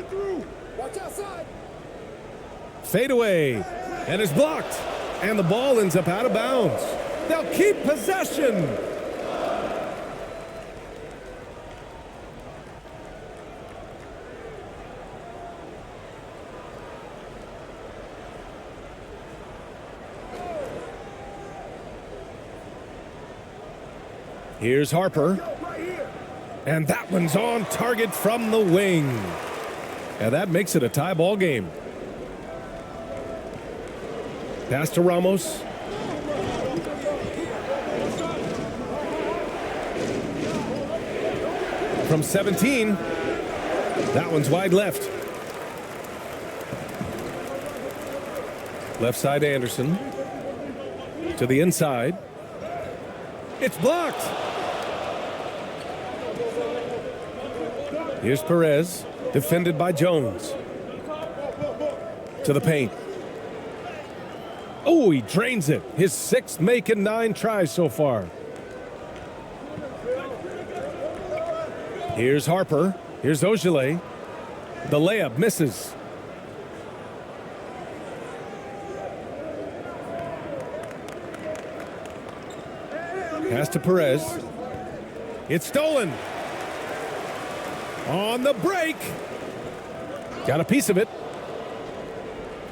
through. Watch outside. Fade away. And it's blocked. And the ball ends up out of bounds. They'll keep possession. Here's Harper. And that one's on target from the wing. And that makes it a tie ball game. Pass to Ramos. From 17. That one's wide left. Left side Anderson. To the inside. It's blocked. Here's Perez, defended by Jones. To the paint. Oh, he drains it. His 6th make in 9 tries so far. Here's Harper. Here's Ogilvy. The layup misses. Pass to Perez. It's stolen. On the break. Got a piece of it.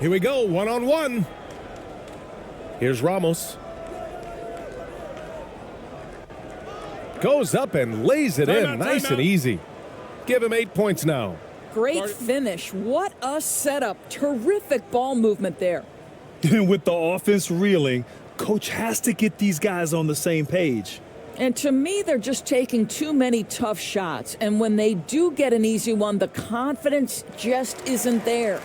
Here we go, 1-on-1. Here's Ramos. Goes up and lays it in, nice and easy. Give him 8 points now. Great finish. What a setup. Terrific ball movement there. And with the offense reeling, coach has to get these guys on the same page. And to me, they're just taking too many tough shots. And when they do get an easy one, the confidence just isn't there.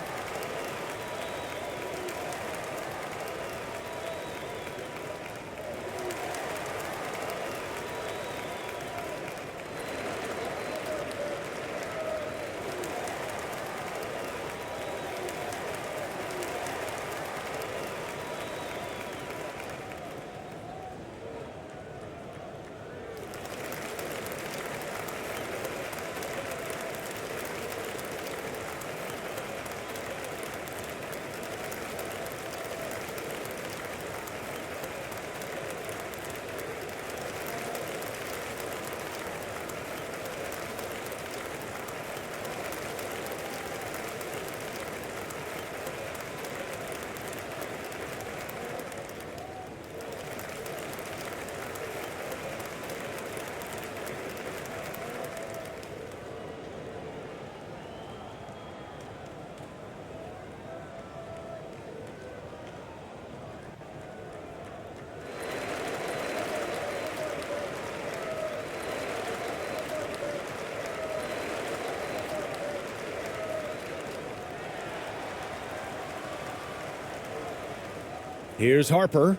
Here's Harper.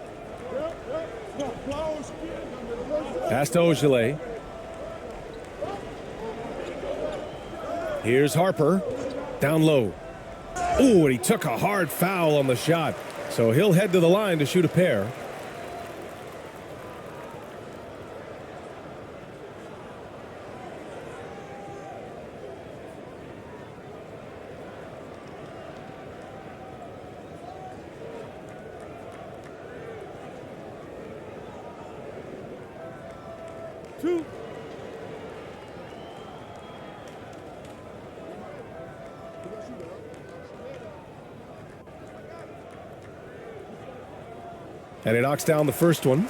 Pass to Ogilvy. Here's Harper. Down low. Ooh, and he took a hard foul on the shot. So he'll head to the line to shoot a pair. And he knocks down the first one.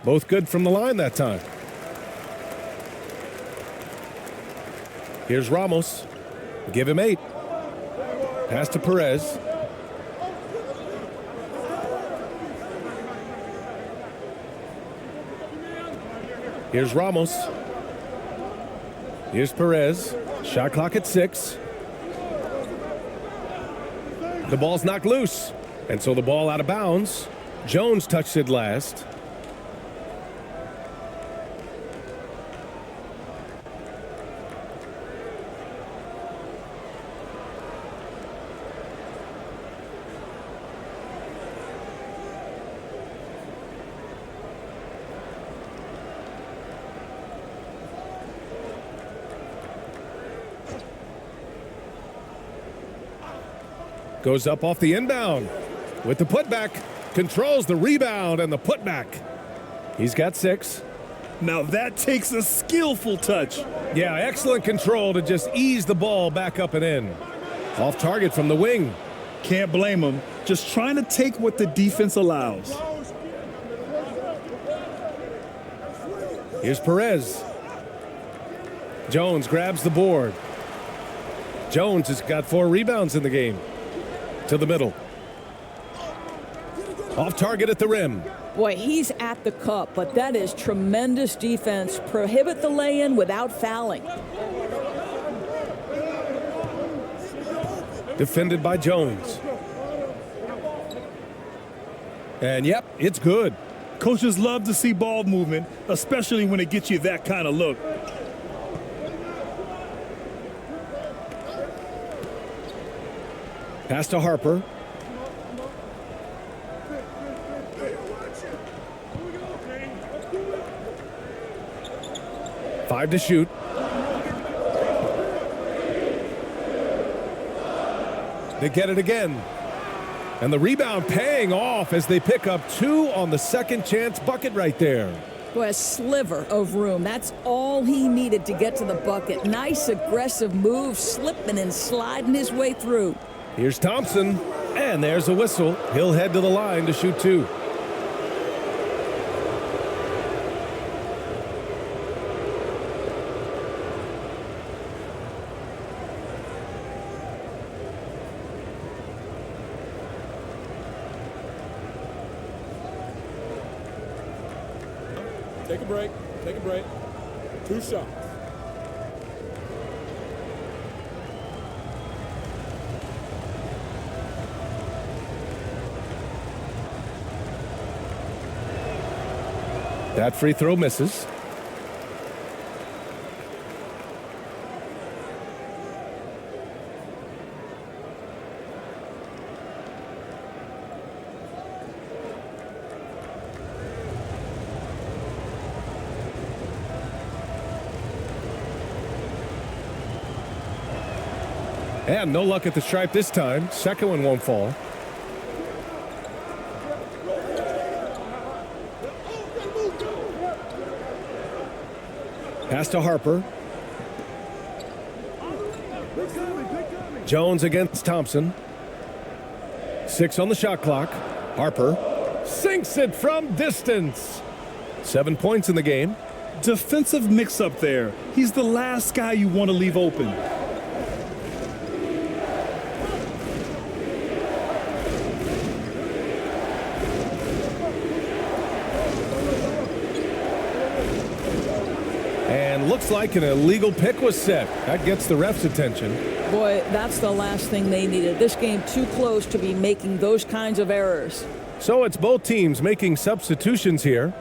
Both good from the line that time. Here's Ramos. Give him 8. Pass to Perez. Here's Ramos. Here's Perez. Shot clock at 6. The ball's knocked loose. And so the ball out of bounds. Jones touched it last. Goes up off the inbound with the putback. Controls the rebound and the putback. He's got 6. Now that takes a skillful touch. Yeah, excellent control to just ease the ball back up and in. Off target from the wing. Can't blame him. Just trying to take what the defense allows. Here's Perez. Jones grabs the board. Jones has got 4 rebounds in the game. To the middle. Off target at the rim. Boy, he's at the cup, but that is tremendous defense. Prohibit the lay-in without fouling. Defended by Jones. And yep, it's good. Coaches love to see ball movement, especially when it gets you that kind of look. Pass to Harper. Five to shoot. They get it again. And the rebound paying off as they pick up 2 on the second chance bucket right there. Boy, a sliver of room. That's all he needed to get to the bucket. Nice aggressive move, slipping and sliding his way through. Here's Thompson, and there's a whistle. He'll head to the line to shoot 2. Take a break. Take a break. 2 shots. That free throw misses. And no luck at the stripe this time. Second one won't fall. Pass to Harper. Jones against Thompson. 6 on the shot clock. Harper sinks it from distance. 7 points in the game. Defensive mix-up there. He's the last guy you want to leave open. Looks like an illegal pick was set. That gets the ref's attention. Boy, that's the last thing they needed. This game too close to be making those kinds of errors. So it's both teams making substitutions here.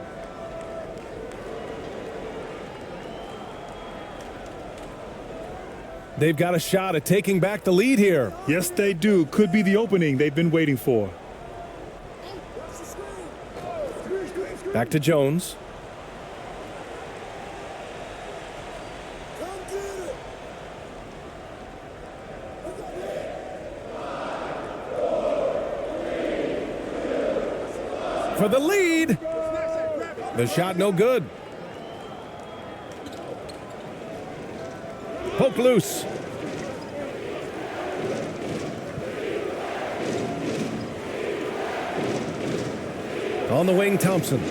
They've got a shot at taking back the lead here. Yes, they do. Could be the opening they've been waiting for. Back to Jones. For the lead. The shot no good. Poke loose. On the wing, Thompson.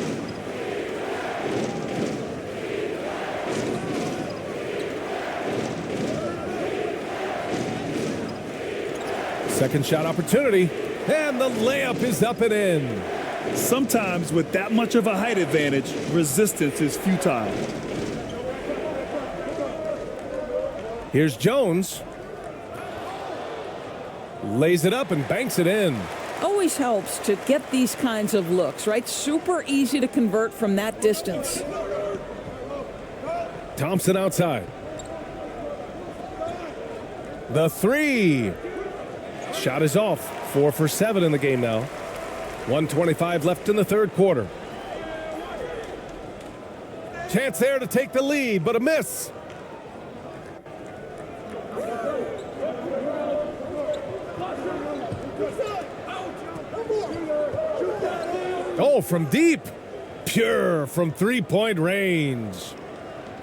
Second shot opportunity. And the layup is up and in. Sometimes with that much of a height advantage, resistance is futile. Here's Jones. Lays it up and banks it in. Always helps to get these kinds of looks, right? Super easy to convert from that distance. Thompson outside. The 3. Shot is off. 4 for 7 in the game now. 1:25 left in the third quarter. Chance there to take the lead, but a miss. Oh, from deep. Pure from three-point range.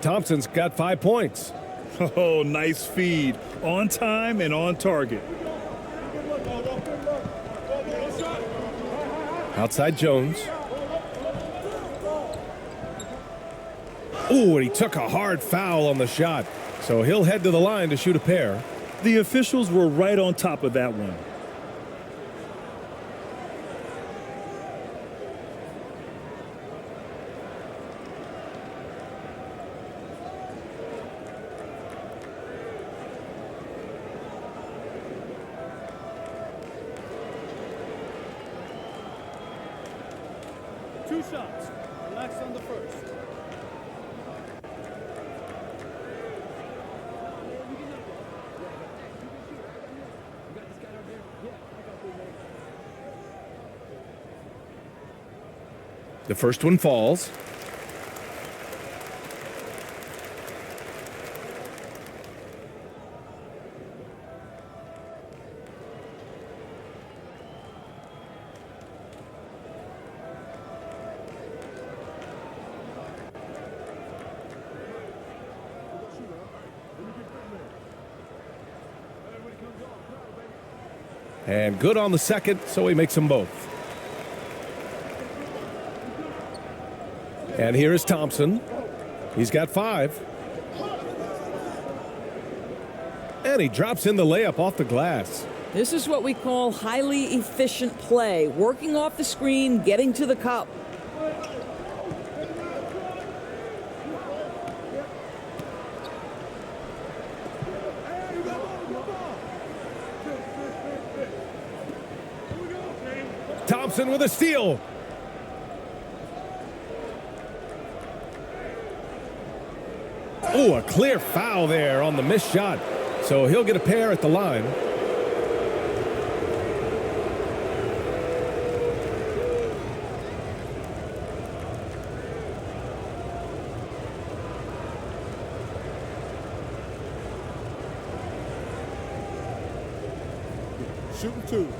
Thompson's got 5 points. Oh, nice feed. On time and on target. Outside Jones. Oh, and he took a hard foul on the shot. So he'll head to the line to shoot a pair. The officials were right on top of that one. Two shots. Relax on the first. The first one falls. And good on the second, so he makes them both. And here is Thompson. He's got 5. And he drops in the layup off the glass. This is what we call highly efficient play. Working off the screen, getting to the cup. Thompson with a steal. Oh, a clear foul there on the missed shot. So he'll get a pair at the line. Shooting 2.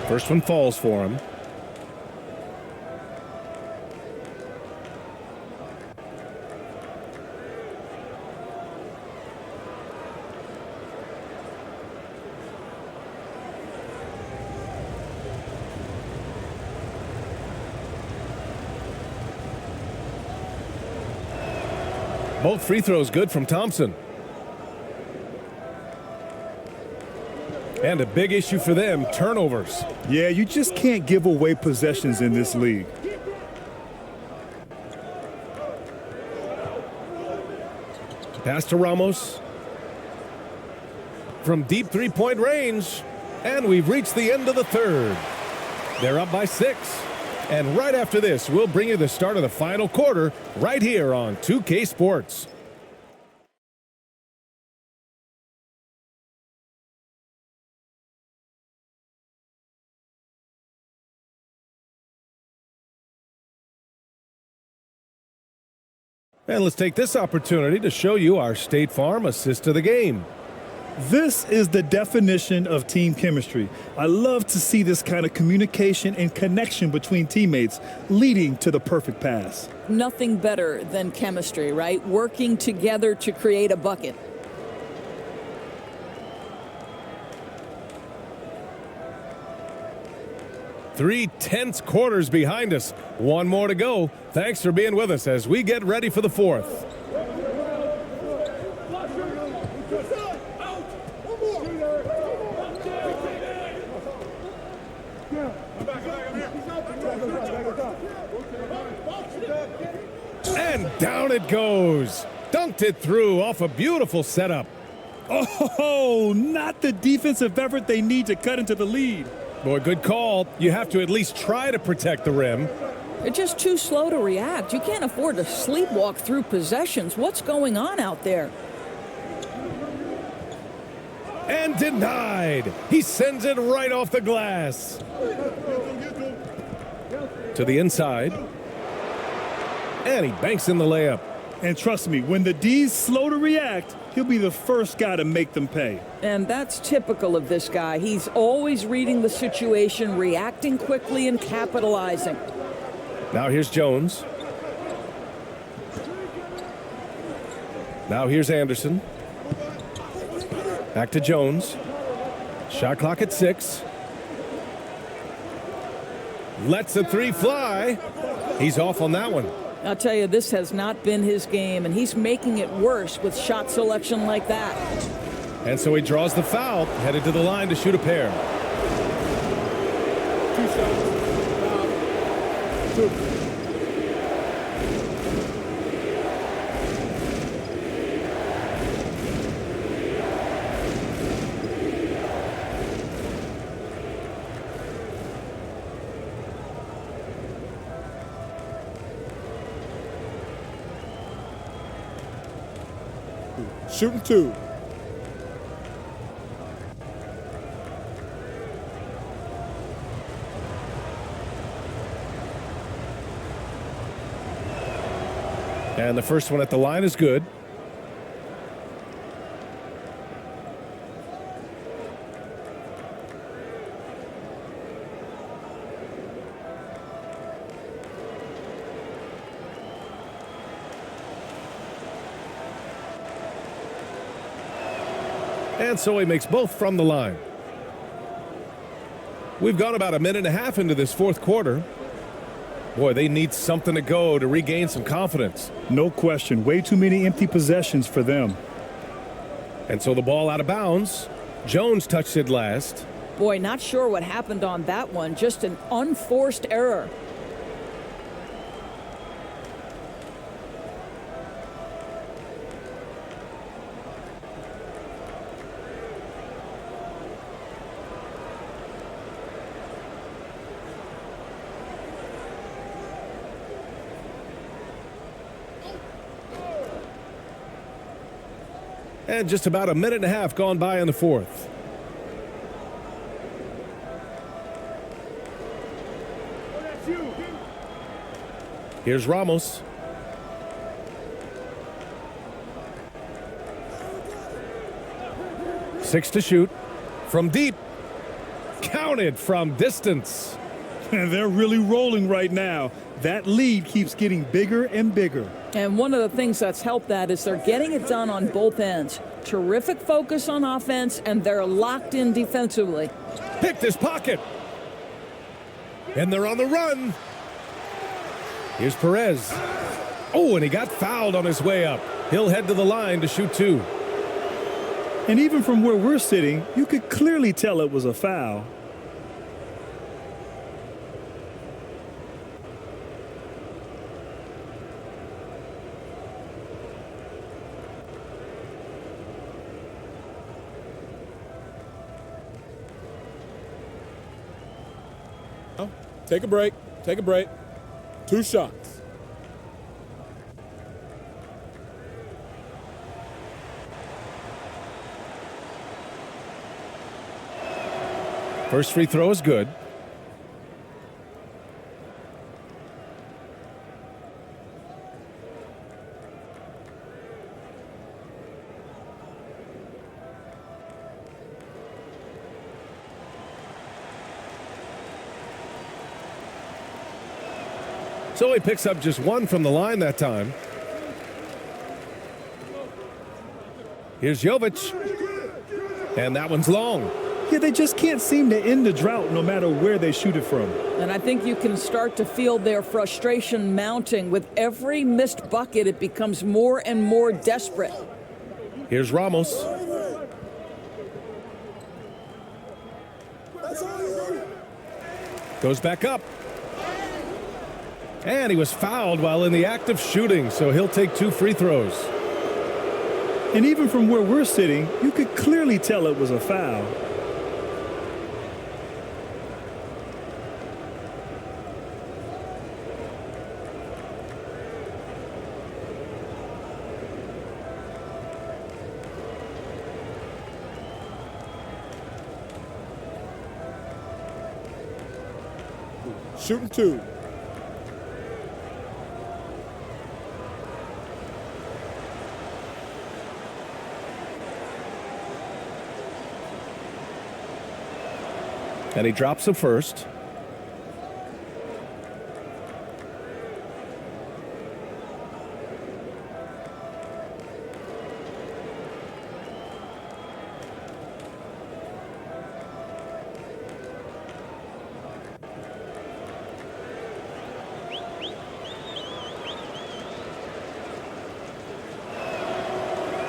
First one falls for him. Both free throws good from Thompson. And a big issue for them, turnovers. Yeah, you just can't give away possessions in this league. Pass to Ramos. From deep three-point range. And we've reached the end of the third. They're up by 6. And right after this, we'll bring you the start of the final quarter right here on 2K Sports. And let's take this opportunity to show you our State Farm assist of the game. This is the definition of team chemistry. I love to see this kind of communication and connection between teammates leading to the perfect pass. Nothing better than chemistry, right? Working together to create a bucket. Three tense quarters behind us. One more to go. Thanks for being with us as we get ready for the fourth. And down it goes. Dunked it through off a beautiful setup. Oh, not the defensive effort they need to cut into the lead. Boy, good call. You have to at least try to protect the rim. They're just too slow to react. You can't afford to sleepwalk through possessions. What's going on out there? And denied. He sends it right off the glass. To the inside. And he banks in the layup. And trust me, when the D's slow to react, he'll be the first guy to make them pay. And that's typical of this guy. He's always reading the situation, reacting quickly and capitalizing. Now here's Jones. Now here's Anderson. Back to Jones. Shot clock at 6. Lets the three fly. He's off on that one. I'll tell you, this has not been his game, and he's making it worse with shot selection like that. And so he draws the foul, headed to the line to shoot a pair. 2 shots. Foul. 2. Shooting 2. And the first one at the line is good. And so he makes both from the line. We've gone about a minute and a half into this fourth quarter. Boy, they need something to go to regain some confidence. No question. Way too many empty possessions for them. And so the ball out of bounds. Jones touched it last. Boy, not sure what happened on that one. Just an unforced error. And just about a minute and a half gone by in the fourth. Here's Ramos. Six to shoot. From deep. Counted from distance. And they're really rolling right now. That lead keeps getting bigger and bigger. And one of the things that's helped that is they're getting it done on both ends. Terrific focus on offense, and they're locked in defensively. Picked his pocket. And they're on the run. Here's Perez. Oh, and he got fouled on his way up. He'll head to the line to shoot 2. And even from where we're sitting, you could clearly tell it was a foul. Take a break. Take a break. 2 shots. First free throw is good. So he picks up just 1 from the line that time. Here's Jovic. And that one's long. Yeah, they just can't seem to end the drought no matter where they shoot it from. And I think you can start to feel their frustration mounting. With every missed bucket, it becomes more and more desperate. Here's Ramos. Goes back up. And he was fouled while in the act of shooting, so he'll take 2 free throws. And even from where we're sitting, you could clearly tell it was a foul. Shooting 2. And he drops the first.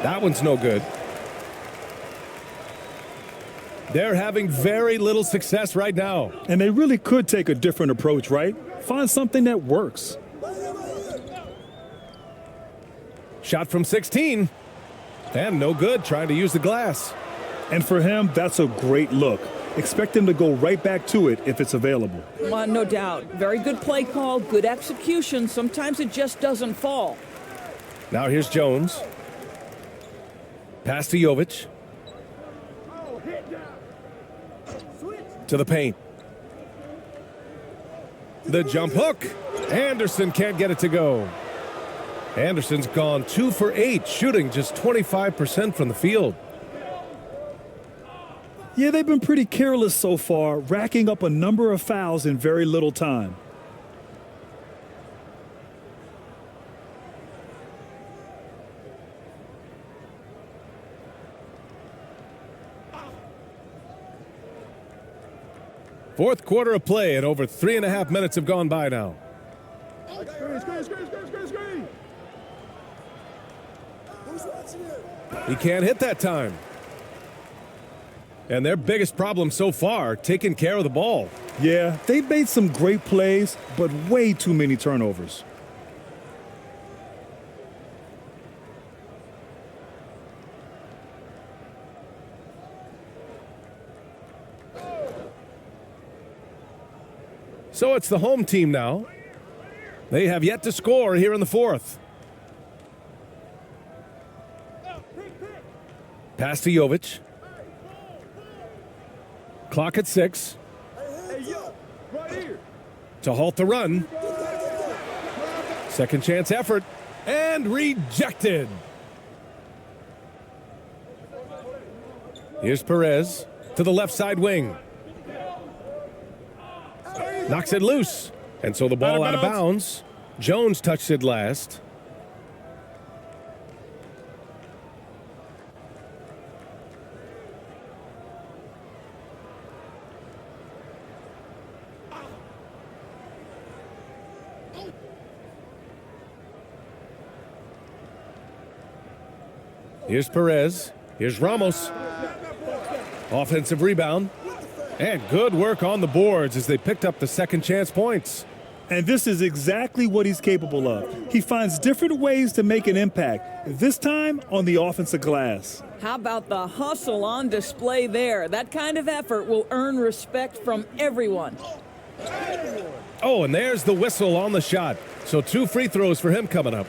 That one's no good. They're having very little success right now. And they really could take a different approach, right? Find something that works. Shot from 16. And no good, trying to use the glass. And for him, that's a great look. Expect him to go right back to it if it's available. No doubt. Very good play call, good execution. Sometimes it just doesn't fall. Now here's Jones. Pass to Jovic. To the paint. The jump hook. Anderson can't get it to go. Anderson's gone 2 for 8, shooting just 25% from the field. Yeah, they've been pretty careless so far, racking up a number of fouls in very little time. Fourth quarter of play, and over 3.5 minutes have gone by now. He can't hit that time. And their biggest problem so far, taking care of the ball. Yeah, they've made some great plays, but way too many turnovers. So it's the home team now. They have yet to score here in the fourth. Pass to Jovic. Clock at 6. To halt the run. Second chance effort. And rejected. Here's Perez to the left side wing. Knocks it loose. And so the ball out of bounds. Jones touched it last. Here's Perez. Here's Ramos. Offensive rebound. And good work on the boards as they picked up the second chance points. And this is exactly what he's capable of. He finds different ways to make an impact, this time on the offensive glass. How about the hustle on display there? That kind of effort will earn respect from everyone. Oh, and there's the whistle on the shot. So 2 free throws for him coming up.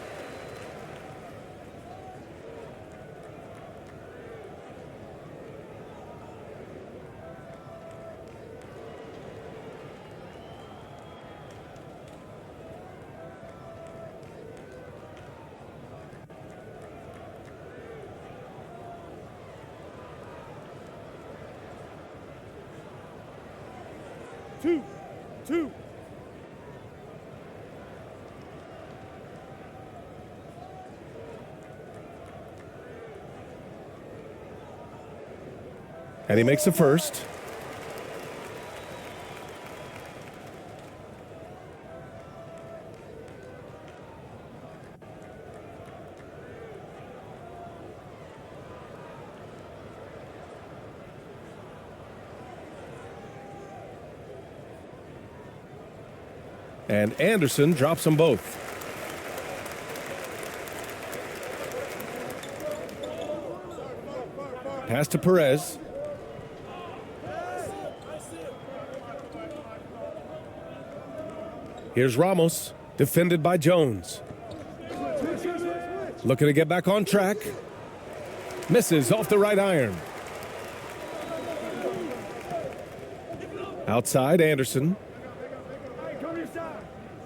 Two. And he makes the first. And Anderson drops them both. Pass to Perez. Here's Ramos, defended by Jones. Looking to get back on track. Misses off the right iron. Outside, Anderson.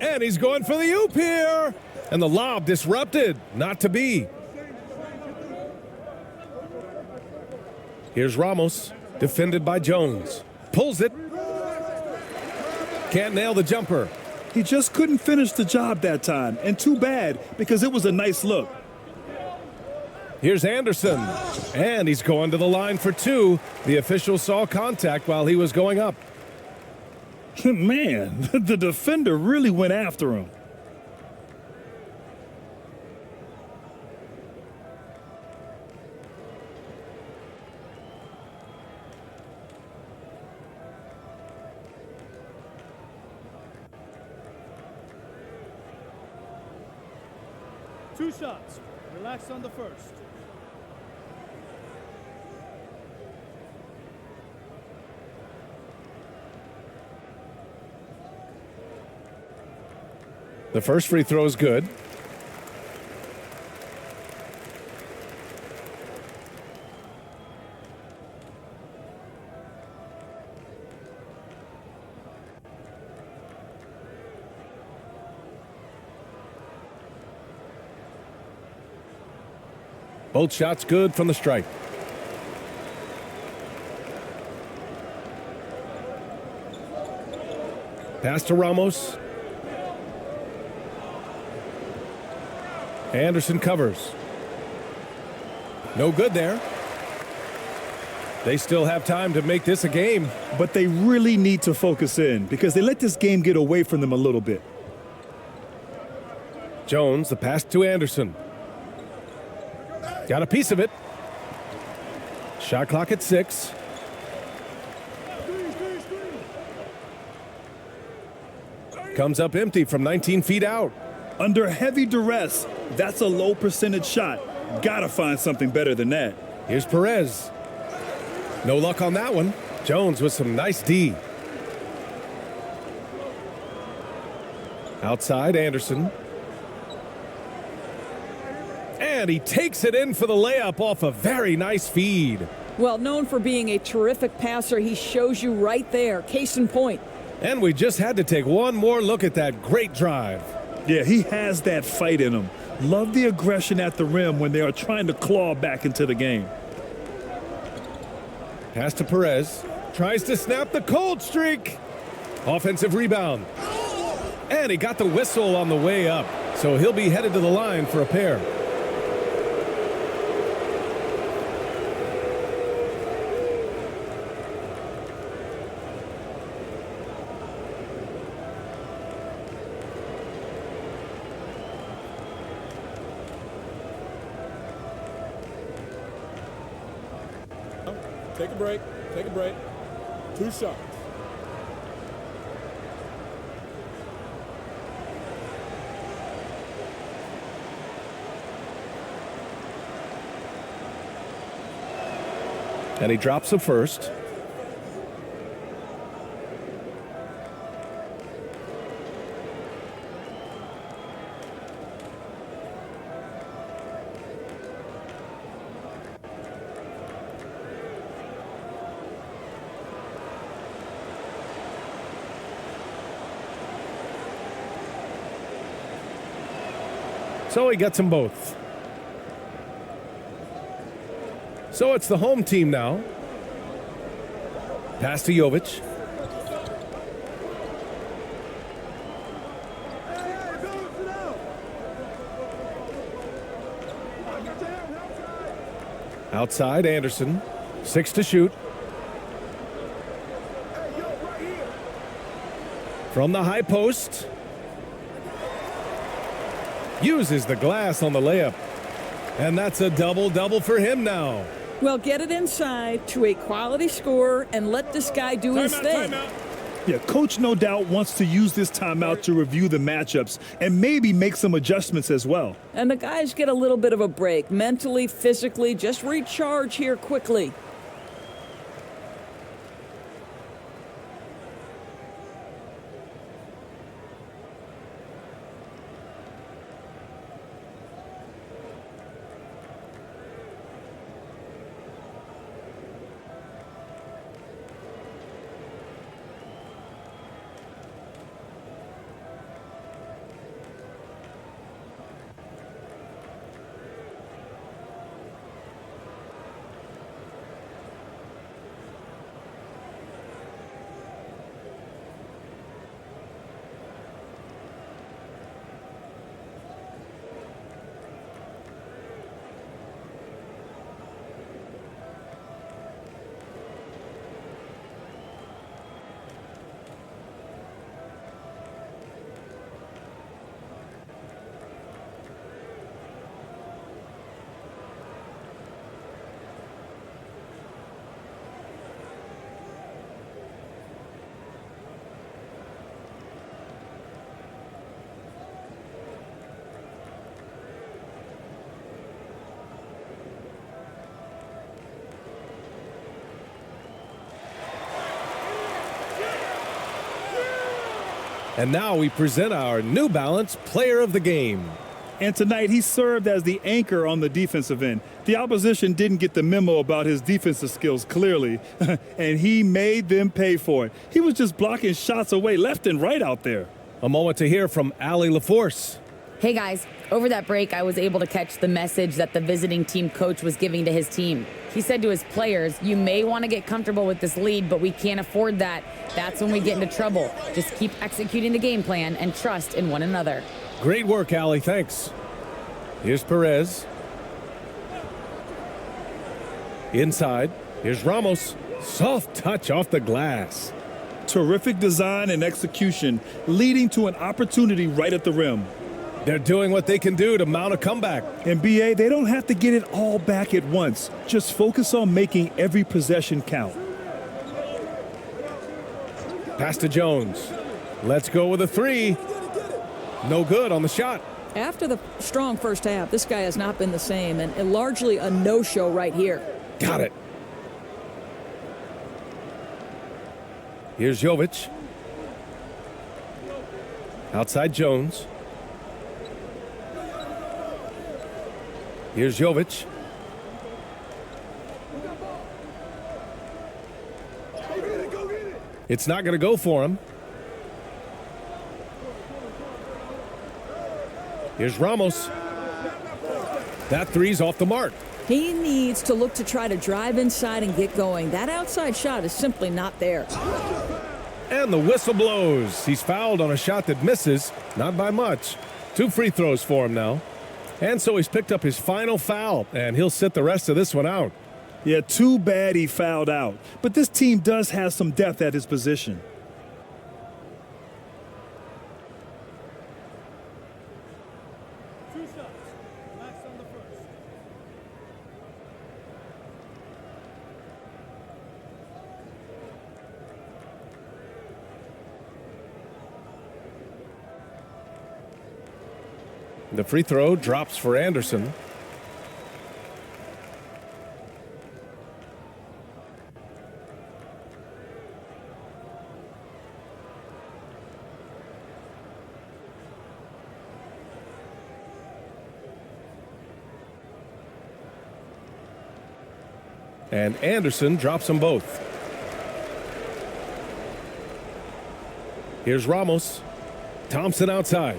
And he's going for the oop here. And the lob disrupted. Not to be. Here's Ramos, defended by Jones. Pulls it. Can't nail the jumper. He just couldn't finish the job that time. And too bad, because it was a nice look. Here's Anderson. And he's going to the line for 2. The official saw contact while he was going up. Man, the defender really went after him. 2 shots. Relax on the first. The first free throw is good. Both shots good from the stripe. Pass to Ramos. Anderson covers. No good there. They still have time to make this a game. But they really need to focus in because they let this game get away from them a little bit. Jones, the pass to Anderson. Got a piece of it. Shot clock at 6. Comes up empty from 19 feet out. Under heavy duress, that's a low percentage shot. Gotta find something better than that. Here's Perez. No luck on that one. Jones with some nice D. Outside, Anderson. And he takes it in for the layup off a very nice feed. Well, known for being a terrific passer, he shows you right there. Case in point. And we just had to take one more look at that great drive. Yeah, he has that fight in him. Love the aggression at the rim when they are trying to claw back into the game. Pass to Perez. Tries to snap the cold streak. Offensive rebound. And he got the whistle on the way up. So he'll be headed to the line for a pair. Take a break. Take a break. 2 shots. And he drops the first. So he gets them both. So it's the home team now. Pass to Jovic. Outside, Anderson. 6 to shoot. From the high post. Uses the glass on the layup. And that's a double-double for him now. Well, get it inside to a quality scorer and let this guy do his thing. Yeah, coach no doubt wants to use this timeout to review the matchups and maybe make some adjustments as well. And the guys get a little bit of a break, mentally, physically, just recharge here quickly. And now we present our New Balance Player of the Game. And tonight he served as the anchor on the defensive end. The opposition didn't get the memo about his defensive skills clearly, and he made them pay for it. He was just blocking shots away left and right out there. A moment to hear from Allie LaForce. Hey guys, over that break, I was able to catch the message that the visiting team coach was giving to his team. He said to his players, you may want to get comfortable with this lead, but we can't afford that. That's when we get into trouble. Just keep executing the game plan and trust in one another. Great work, Allie. Thanks. Here's Perez. Inside. Here's Ramos. Soft touch off the glass. Terrific design and execution, leading to an opportunity right at the rim. They're doing what they can do to mount a comeback. And BA, they don't have to get it all back at once. Just focus on making every possession count. Pass to Jones. Let's go with a three. No good on the shot. After the strong first half, this guy has not been the same, and largely a no-show right here. Got it. Here's Jovic. Outside Jones. Here's Jovic. It's not going to go for him. Here's Ramos. That three's off the mark. He needs to look to try to drive inside and get going. That outside shot is simply not there. And the whistle blows. He's fouled on a shot that misses, not by much. 2 free throws for him now. And so he's picked up his final foul, and he'll sit the rest of this one out. Yeah, too bad he fouled out. But this team does have some depth at his position. Two shots. Max on the first. The free throw drops for Anderson. And Anderson drops them both. Here's Ramos. Thompson outside.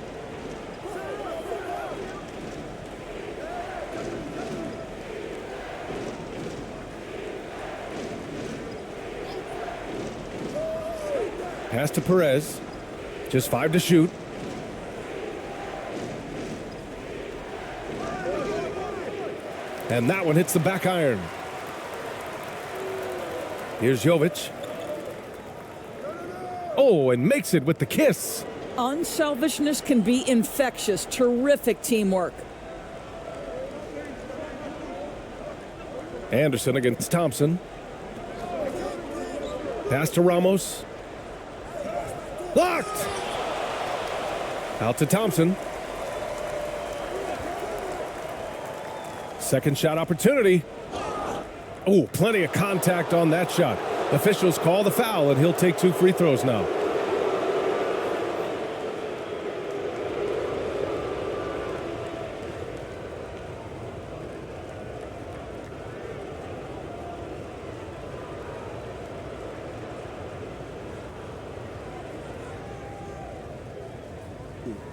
Pass to Perez. Just 5 to shoot. And that one hits the back iron. Here's Jovic. Oh, and makes it with the kiss. Unselfishness can be infectious. Terrific teamwork. Anderson against Thompson. Pass to Ramos. Blocked! Out to Thompson. Second shot opportunity. Oh, plenty of contact on that shot. Officials call the foul, and he'll take 2 free throws now.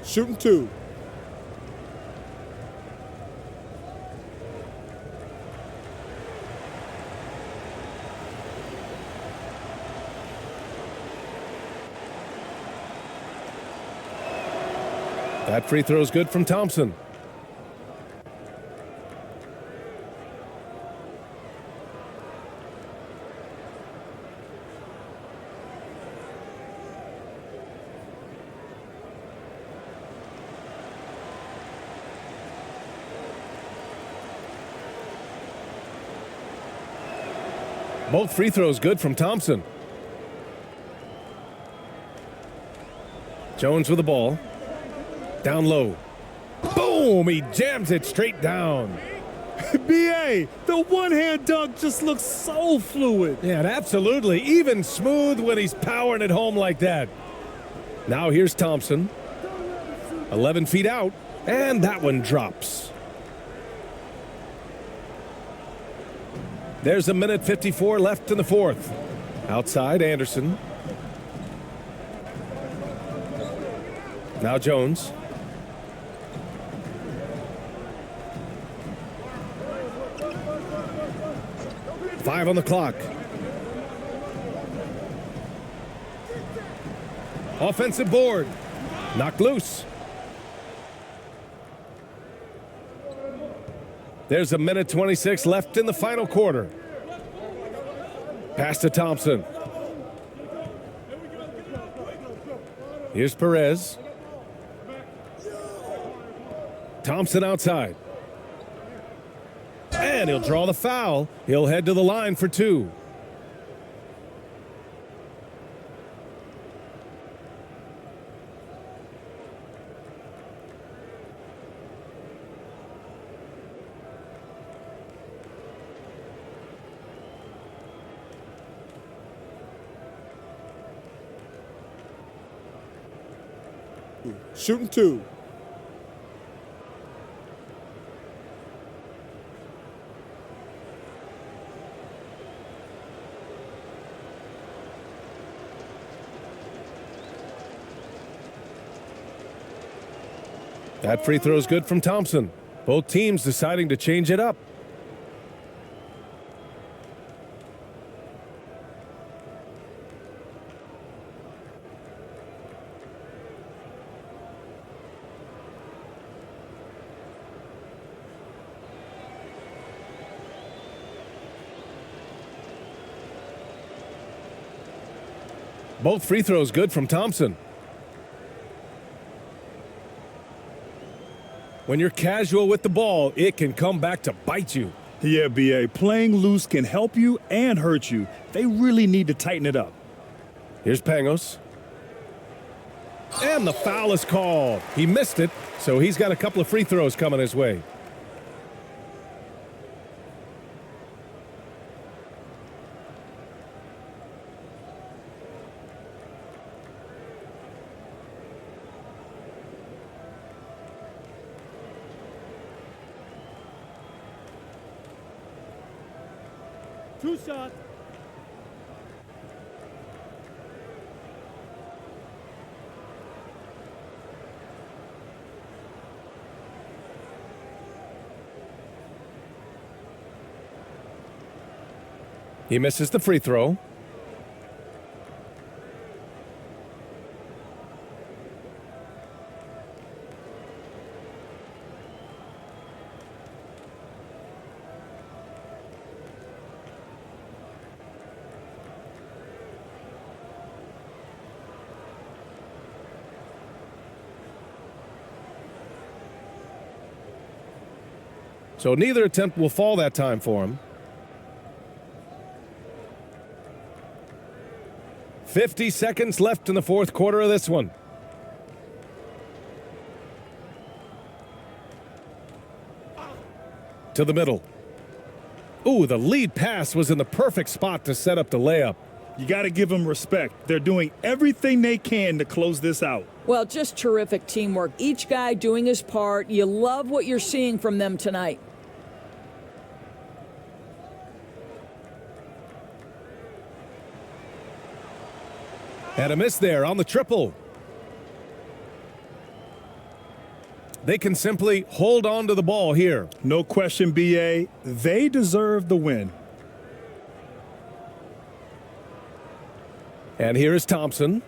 Shooting 2. That free throw is good from Thompson. Both free throws good from Thompson. Jones with the ball. Down low. Boom! He jams it straight down. BA, the one-hand dunk just looks so fluid. Yeah, and absolutely. Even smooth when he's powering it home like that. Now here's Thompson. 11 feet out, and that one drops. There's 1:54 left in the fourth. Outside, Anderson. Now Jones. Five on the clock. Offensive board. Knocked loose. There's 1:26 left in the final quarter. Pass to Thompson. Here's Perez. Thompson outside. And he'll draw the foul. He'll head to the line for two. Shooting two. That free throw is good from Thompson. Both teams deciding to change it up. Both free throws good from Thompson. When you're casual with the ball, it can come back to bite you. Yeah, B.A., playing loose can help you and hurt you. They really need to tighten it up. Here's Pangos. And the foul is called. He missed it, so he's got a couple of free throws coming his way. Two shots. He misses the free throw. So neither attempt will fall that time for him. 50 seconds left in the fourth quarter of this one. To the middle. Ooh, the lead pass was in the perfect spot to set up the layup. You got to give them respect. They're doing everything they can to close this out. Well, just terrific teamwork. Each guy doing his part. You love what you're seeing from them tonight. And a miss there on the triple. They can simply hold on to the ball here. No question, B.A., they deserve the win. And here is Thompson.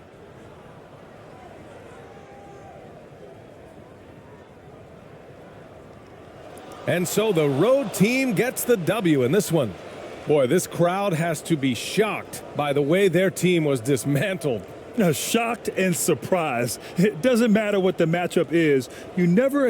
And so the road team gets the W in this one. Boy, this crowd has to be shocked by the way their team was dismantled. Shocked and surprised. It doesn't matter what the matchup is. You never